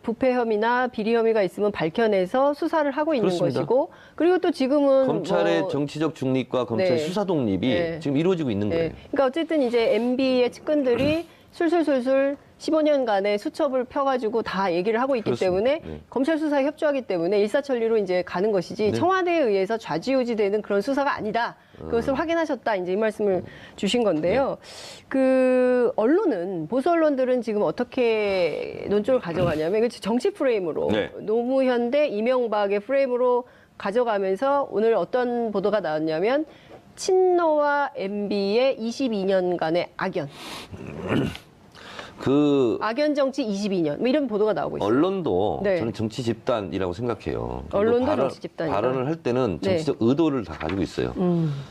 부패 혐의나 비리 혐의가 있으면 밝혀내서 수사를 하고 있는 그렇습니다. 것이고 그리고 또 지금은 검찰의 정치적 중립과 검찰의 네. 수사 독립이 네. 지금 이루어지고 있는 거예요. 네. 그러니까 어쨌든 이제 MB의 측근들이 술술술술 15년간의 수첩을 펴가지고 다 얘기를 하고 있기 그렇습니다. 때문에 네. 검찰 수사에 협조하기 때문에 일사천리로 이제 가는 것이지 네. 청와대에 의해서 좌지우지되는 그런 수사가 아니다. 그것을 확인하셨다. 이제 이 말씀을 주신 건데요. 그 언론은 보수 언론들은 지금 어떻게 논조를 가져가냐면 이거 정치 프레임으로 네. 노무현 대 이명박의 프레임으로 가져가면서 오늘 어떤 보도가 나왔냐면 친노와 MB의 22년간의 악연. 악연 정치 22년. 뭐 이런 보도가 나오고 있어요. 언론도 네. 저는 정치 집단이라고 생각해요. 그리고 언론도 정치 집단이다. 발언을 할 때는 정치적 의도를 다 가지고 있어요.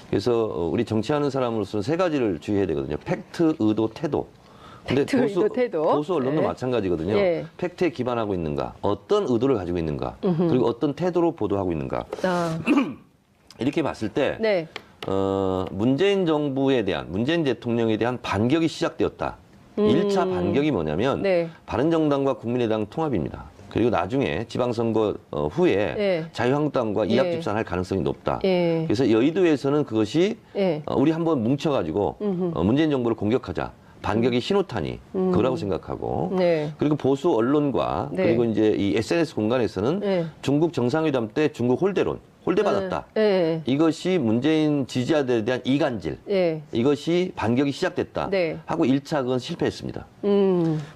그래서 우리 정치하는 사람으로서는 세 가지를 주의해야 되거든요. 팩트, 의도, 태도. 근데 팩트, 의도, 태도. 보수 언론도 네. 마찬가지거든요. 네. 팩트에 기반하고 있는가, 어떤 의도를 가지고 있는가, 그리고 어떤 태도로 보도하고 있는가. 이렇게 봤을 때 네. 문재인 정부에 대한 문재인 대통령에 대한 반격이 시작되었다. 1차 반격이 뭐냐면 네. 바른정당과 국민의당 통합입니다. 그리고 나중에 지방선거 후에 네. 자유한국당과 예. 이합집산할 가능성이 높다. 예. 그래서 여의도에서는 그것이 예. 우리 한번 뭉쳐가지고 문재인 정부를 공격하자. 반격의 신호탄이 그거라고 생각하고 네. 그리고 보수 언론과 네. 그리고 이제 이 SNS 공간에서는 네. 중국 정상회담 때 중국 홀대받았다. 네. 이것이 문재인 지지자들에 대한 이간질. 네. 이것이 반격이 시작됐다. 네. 하고 1차 그건 실패했습니다.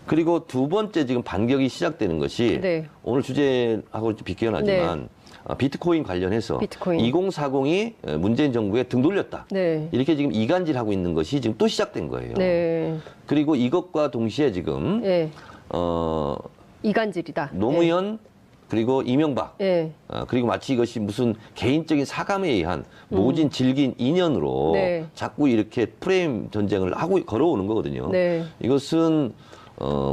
그리고 두 번째 지금 반격이 시작되는 것이 네. 오늘 주제하고 비껴나지만 비트코인 관련해서 비트코인. 2040이 문재인 정부에 등 돌렸다. 네. 이렇게 지금 이간질하고 있는 것이 지금 또 시작된 거예요. 네. 그리고 이것과 동시에 지금 네. 이간질이다. 노무현 그리고 이명박. 네. 그리고 마치 이것이 무슨 개인적인 사감에 의한 모진 질긴 인연으로 네. 자꾸 이렇게 프레임 전쟁을 하고 걸어오는 거거든요. 네. 이것은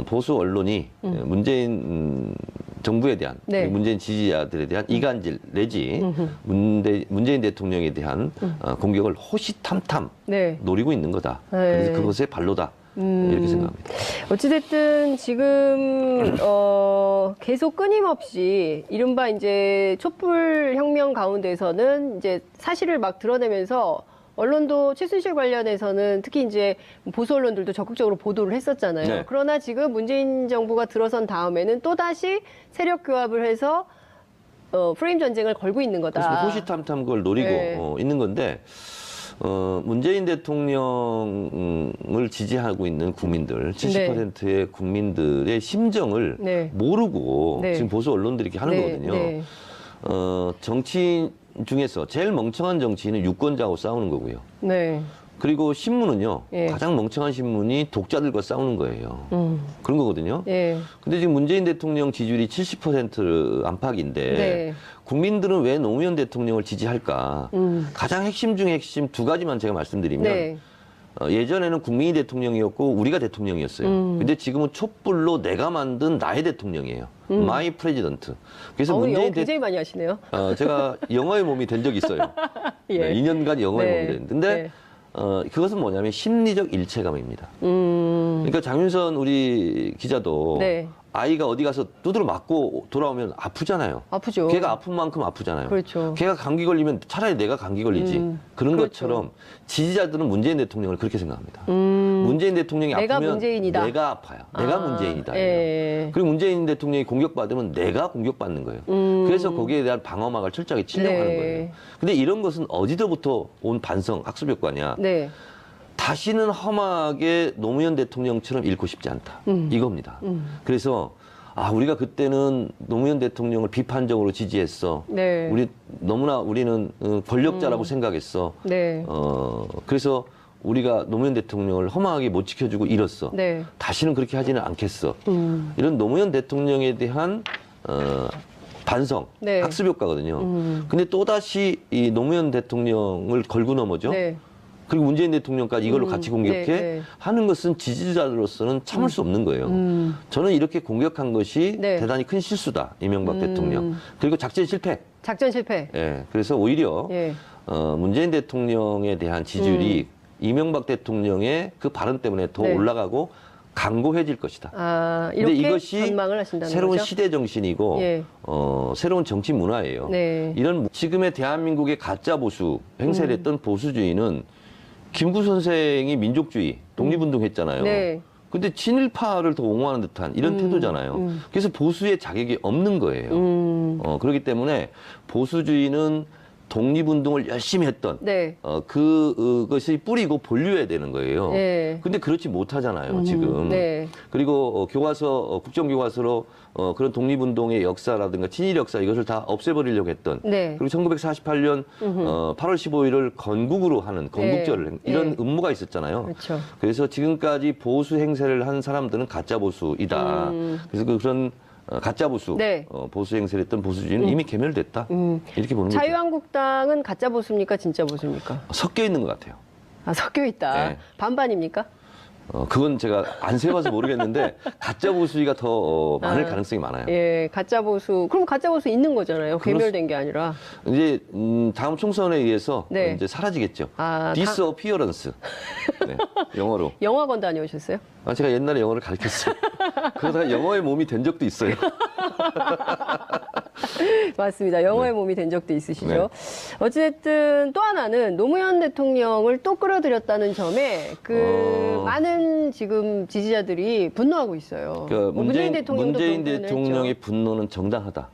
보수 언론이 문재인 정부에 대한 네. 문재인 지지자들에 대한 이간질 내지 문재인 대통령에 대한 공격을 호시탐탐 네. 노리고 있는 거다. 네. 그래서 그것의 발로다. 이렇게 생각합니다. 어찌됐든 지금 계속 끊임없이 이른바 이제 촛불 혁명 가운데서는 이제 사실을 막 드러내면서 언론도 최순실 관련해서는 특히 이제 보수 언론들도 적극적으로 보도를 했었잖아요. 네. 그러나 지금 문재인 정부가 들어선 다음에는 또 다시 세력 교합을 해서 프레임 전쟁을 걸고 있는 거다. 그래서 호시탐탐 그걸 노리고 네. 있는 건데 문재인 대통령을 지지하고 있는 국민들, 70%의 국민들의 심정을 네. 모르고 네. 지금 보수 언론들이 이렇게 하는 네. 거거든요. 네. 정치인 중에서 제일 멍청한 정치인은 유권자하고 싸우는 거고요. 네. 그리고 신문은요, 예. 가장 멍청한 신문이 독자들과 싸우는 거예요. 그런 거거든요. 예. 근데 지금 문재인 대통령 지지율이 70% 안팎인데 네. 국민들은 왜 노무현 대통령을 지지할까? 가장 핵심 중에 핵심 두 가지만 제가 말씀드리면 네. 예전에는 국민이 대통령이었고 우리가 대통령이었어요. 근데 지금은 촛불로 내가 만든 나의 대통령이에요. 마이 프레지던트. 그래서 영어 문재인 굉장히 많이 하시네요. 제가 영어의 몸이 된 적이 있어요. 예. 네, 2년간 영어의 네. 몸이 됐는데 근데 네. 그것은 뭐냐면 심리적 일체감입니다. 그러니까 장윤선 우리 기자도 네. 아이가 어디 가서 두드러 맞고 돌아오면 아프잖아요. 아프죠. 걔가 아픈 만큼 아프잖아요. 그렇죠. 걔가 감기 걸리면 차라리 내가 감기 걸리지. 그런 그렇죠. 것처럼 지지자들은 문재인 대통령을 그렇게 생각합니다. 문재인 대통령이 내가 아프면 문재인이다. 내가 아파요. 내가 문재인이다. 예. 그리고 문재인 대통령이 공격받으면 내가 공격받는 거예요. 그래서 거기에 대한 방어막을 철저하게 치려고 네. 하는 거예요. 근데 이런 것은 어디서부터 온 반성, 학습 효과냐. 네. 다시는 험하게 노무현 대통령처럼 잃고 싶지 않다. 이겁니다. 그래서 우리가 그때는 노무현 대통령을 비판적으로 지지했어. 네. 우리는 권력자라고 생각했어. 네. 그래서 우리가 노무현 대통령을 허망하게 못 지켜주고 잃었어. 네. 다시는 그렇게 하지는 않겠어. 이런 노무현 대통령에 대한 반성, 네. 학습 효과거든요. 근데 또다시 이 노무현 대통령을 걸고 넘어져. 네. 그리고 문재인 대통령까지 이걸로 같이 공격해 네. 하는 것은 지지자로서는 참을 수 없는 거예요. 저는 이렇게 공격한 것이 네. 대단히 큰 실수다. 이명박 대통령. 그리고 작전 실패. 작전 실패. 예. 그래서 오히려 예. 문재인 대통령에 대한 지지율이 이명박 대통령의 그 발언 때문에 더 네. 올라가고 강고해질 것이다. 이렇게 근데 이것이 전망을 하신다는 새로운 거죠? 시대 정신이고 예. 새로운 정치 문화예요. 네. 이런 지금의 대한민국의 가짜 보수 행세를 했던 보수주의는 김구 선생이 민족주의, 독립운동했잖아요. 네. 근데 친일파를 더 옹호하는 듯한 이런 태도잖아요. 그래서 보수의 자격이 없는 거예요. 그렇기 때문에 보수주의는 독립운동을 열심히 했던 네. 그것이 뿌리고 본류해야 되는 거예요. 네. 근데 그렇지 못하잖아요, 지금. 네. 그리고 교과서, 국정교과서로 그런 독립운동의 역사라든가 친일 역사 이것을 다 없애버리려고 했던. 네. 그리고 1948년 8월 15일을 건국으로 하는 건국절을 이런 네. 음모가 있었잖아요. 그렇죠. 그래서 지금까지 보수 행세를 한 사람들은 가짜 보수이다. 그래서 그런 가짜 보수, 네. 보수 행세를 했던 보수주의는 이미 괴멸됐다. 이렇게 보는 거죠. 자유한국당은 가짜 보수입니까? 진짜 보수입니까? 섞여 있는 것 같아요. 섞여 있다. 네. 반반입니까? 그건 제가 안 세봐서 모르겠는데 가짜 보수의가 더 많을 가능성이 많아요. 예, 가짜 보수. 그럼 가짜 보수 있는 거잖아요. 괴멸된 게 아니라. 이제 다음 총선에 의해서 네. 이제 사라지겠죠. 아, disappearance. 네, 영어로. 영화관 다녀오셨어요? 제가 옛날에 영어를 가르쳤어요. 그러다가 영어의 몸이 된 적도 있어요. 맞습니다. 영어의 몸이 된 적도 있으시죠. 어찌됐든 또 하나는 노무현 대통령을 또 끌어들였다는 점에 많은 지금 지지자들이 분노하고 있어요. 문재인 대통령도 문재인 그런 표현을 대통령의 했죠. 분노는 정당하다.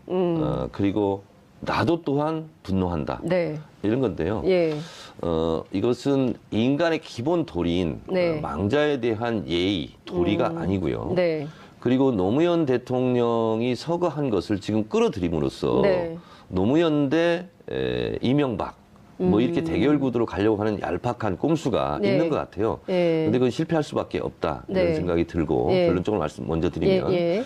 그리고 나도 또한 분노한다. 네. 이런 건데요. 예. 이것은 인간의 기본 도리인 네. 망자에 대한 예의, 도리가 아니고요. 네. 그리고 노무현 대통령이 서거한 것을 지금 끌어들임으로써 네. 노무현 대 이명박 뭐 이렇게 대결 구도로 가려고 하는 얄팍한 꼼수가 네. 있는 것 같아요. 예. 근데 그건 실패할 수밖에 없다. 이런 네. 생각이 들고 예. 결론적으로 말씀 먼저 드리면 예.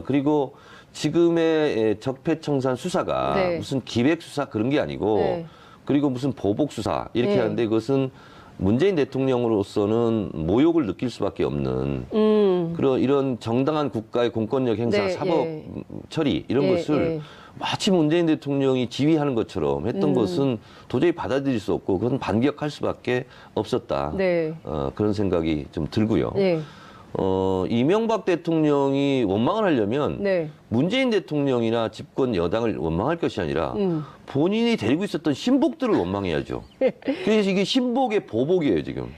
그리고 지금의 적폐청산 수사가 네. 무슨 기획 수사 그런 게 아니고 네. 그리고 무슨 보복 수사 이렇게 네. 하는데 그것은 문재인 대통령으로서는 모욕을 느낄 수밖에 없는 그런 이런 정당한 국가의 공권력 행사, 네, 사법 예. 처리 이런 예, 것을 예. 마치 문재인 대통령이 지휘하는 것처럼 했던 것은 도저히 받아들일 수 없고 그건 반격할 수밖에 없었다. 네. 그런 생각이 좀 들고요. 네. 이명박 대통령이 원망을 하려면 네. 문재인 대통령이나 집권 여당을 원망할 것이 아니라 본인이 데리고 있었던 신복들을 원망해야죠. 그래서 이게 신복의 보복이에요, 지금.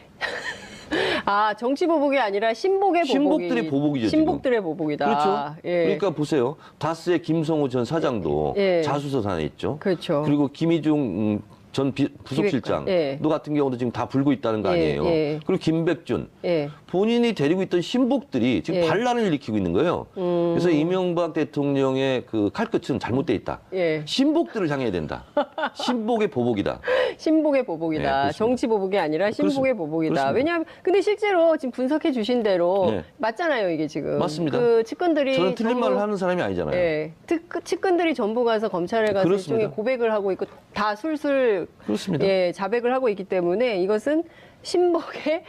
아, 정치 보복이 아니라 신복의 보복이. 신복들의 보복이죠, 지금. 신복들의 보복이다. 그렇죠. 예. 그러니까 보세요. 다스의 김성호 전 사장도 예. 자수서산에 있죠. 그렇죠. 그리고 김희중 전 부속실장도 예. 같은 경우도 지금 다 불고 있다는 거 아니에요. 예. 그리고 김백준 예. 본인이 데리고 있던 신복들이 지금 예. 반란을 일으키고 있는 거예요. 그래서 이명박 대통령의 그 칼끝은 잘못돼 있다. 예. 신복들을 향해야 된다. 신복의 보복이다. 신복의 보복이다. 네, 그렇습니다. 정치 보복이 아니라 신복의 보복이다. 그렇습니다. 왜냐하면 근데 실제로 지금 분석해 주신 대로 네. 맞잖아요, 이게 지금. 맞습니다. 그 측근들이 저는 틀린 전부- 말을 하는 사람이 아니잖아요. 예. 측근들이 전부 가서 검찰에 가서 그렇습니다. 일종의 고백을 하고 있고 다 술술 그렇습니다. 예, 자백을 하고 있기 때문에 이것은 신복의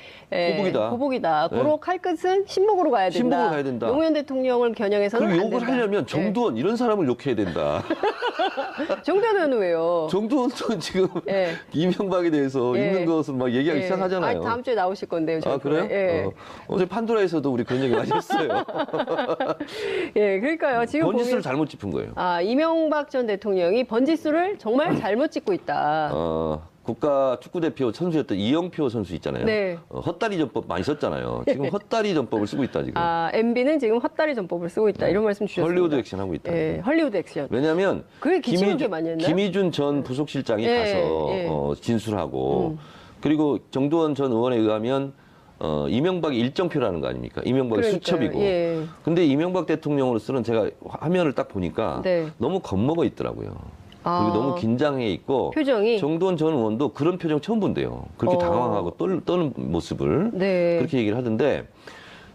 보복이다. 보복이다. 네. 고로 칼끝은 신복으로 가야 된다. 신복으로 가야 된다. 노무현 대통령을 겨냥해서는 그리고 안 욕을 된다. 하려면 정두원 이런 사람을 욕해야 된다. 정도는 왜요? 정두원도 지금 예. 이명박에 대해서 예. 있는 것을 막 얘기하기 예. 시작하잖아요. 다음 주에 나오실 건데요. 아, 그래요? 예. 어제 판도라에서도 우리 그런 얘기 많이 했어요. 예, 그러니까요. 지금 번지수를 보면 잘못 짚은 거예요. 이명박 전 대통령이 번지수를 정말 잘못 찍고 있다. 국가 축구대표 선수였던 이영표 선수 있잖아요. 네. 헛다리 전법 많이 썼잖아요. 지금 헛다리 전법을 쓰고 있다, 지금. MB는 지금 헛다리 전법을 쓰고 있다. 이런 말씀 주셨습니다. 헐리우드 액션 하고 있다. 예, 헐리우드 액션. 왜냐하면 그게 기침을 많이 했나요? 김희준 전 부속실장이 예, 가서 예. 진술하고 그리고 정두원 전 의원에 의하면 이명박이 일정표라는 거 아닙니까? 이명박이 그러니까요. 수첩이고. 예. 근데 이명박 대통령으로서는 제가 화면을 딱 보니까 네. 너무 겁먹어 있더라고요. 그리고 너무 긴장해 있고 표정이? 정두원 전 의원도 그런 표정 처음 본대요. 그렇게 당황하고 떠는 모습을 네. 그렇게 얘기를 하던데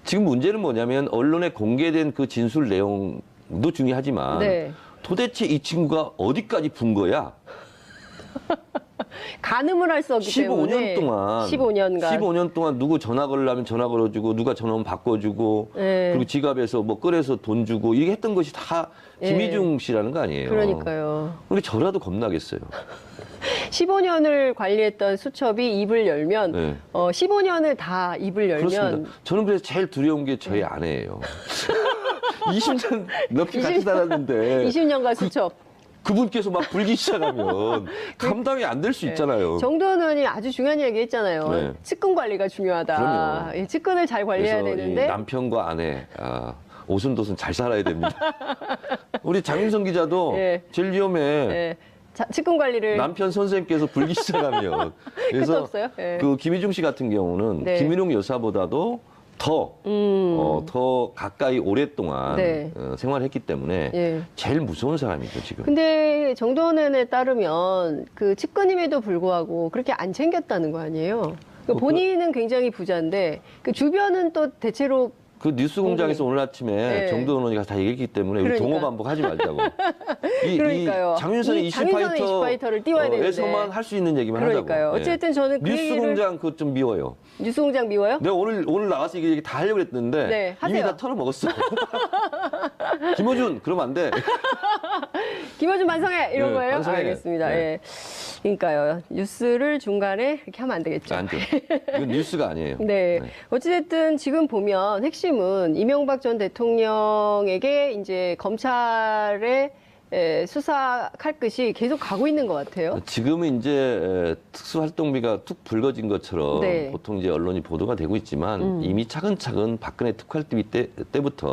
지금 문제는 뭐냐면 언론에 공개된 그 진술 내용도 중요하지만 네. 도대체 이 친구가 어디까지 분 거야? 가늠을 할 수 없기 15년 때문에 동안 15년간 누구 전화 걸려면 전화 걸어주고 누가 전화 오면 바꿔주고 네. 그리고 지갑에서 뭐 꺼내서 돈 주고 이렇게 했던 것이 다 김희중 씨라는 거 아니에요. 그러니까요. 그러니까 저라도 겁나겠어요. 15년을 관리했던 수첩이 입을 열면 네. 15년을 다 입을 열면 그렇습니다. 저는 그래서 제일 두려운 게 저희 아내예요. 20년 넘게 같이 20 살았는데 20년간 수첩. 그분께서 막 불기 시작하면 감당이 안 될 수 있잖아요. 정두원 의원이 아주 중요한 얘기 했잖아요. 네. 측근 관리가 중요하다. 그럼요. 예, 측근을 잘 관리해야 그래서 이 되는데 남편과 아내 오순도순 잘 살아야 됩니다. 우리 장윤성 기자도 예. 제일 위험해. 예, 측근 관리를 남편 선생께서 불기 시작하면 끝도 그래서 없어요? 예. 그 김희중 씨 같은 경우는 네. 김일용 여사보다도 더 가까이 오랫동안 네. 생활했기 때문에 예. 제일 무서운 사람이죠 지금. 근데 정두원 의원에 따르면 그 측근임에도 불구하고 그렇게 안 챙겼다는 거 아니에요? 그러니까 본인은 굉장히 부자인데 그 주변은 또 대체로 그 뉴스공장에서 오늘 아침에 네. 정두원 의원이 다 얘기했기 때문에 우리 그러니까. 동호 반복하지 말자고. 그러니까요. 장윤선의 이 장윤선의 이슈파이터를 띄워야 되는데. 에서만 할 수 있는 얘기만 그러니까요. 하자고. 예. 어쨌든 저는 그 얘기를 뉴스공장 그거 좀 미워요. 뉴스공장 미워요? 내가 오늘 나가서 이게 얘기 다 하려고 했는데 네, 하세요. 이미 다 털어먹었어. 김호준 그러면 안 돼. 김어준 반성해 이런 네, 거예요? 반성해. 알겠습니다. 네. 예. 그러니까요. 뉴스를 중간에 이렇게 하면 안 되겠죠. 안 돼. 이건 뉴스가 아니에요. 네. 어찌됐든 지금 보면 핵심은 이명박 전 대통령에게 이제 검찰의 수사 칼끝이 계속 가고 있는 것 같아요. 지금은 이제 특수활동비가 툭 불거진 것처럼 네. 보통 이제 언론이 보도가 되고 있지만 이미 차근차근 박근혜 특활비 때부터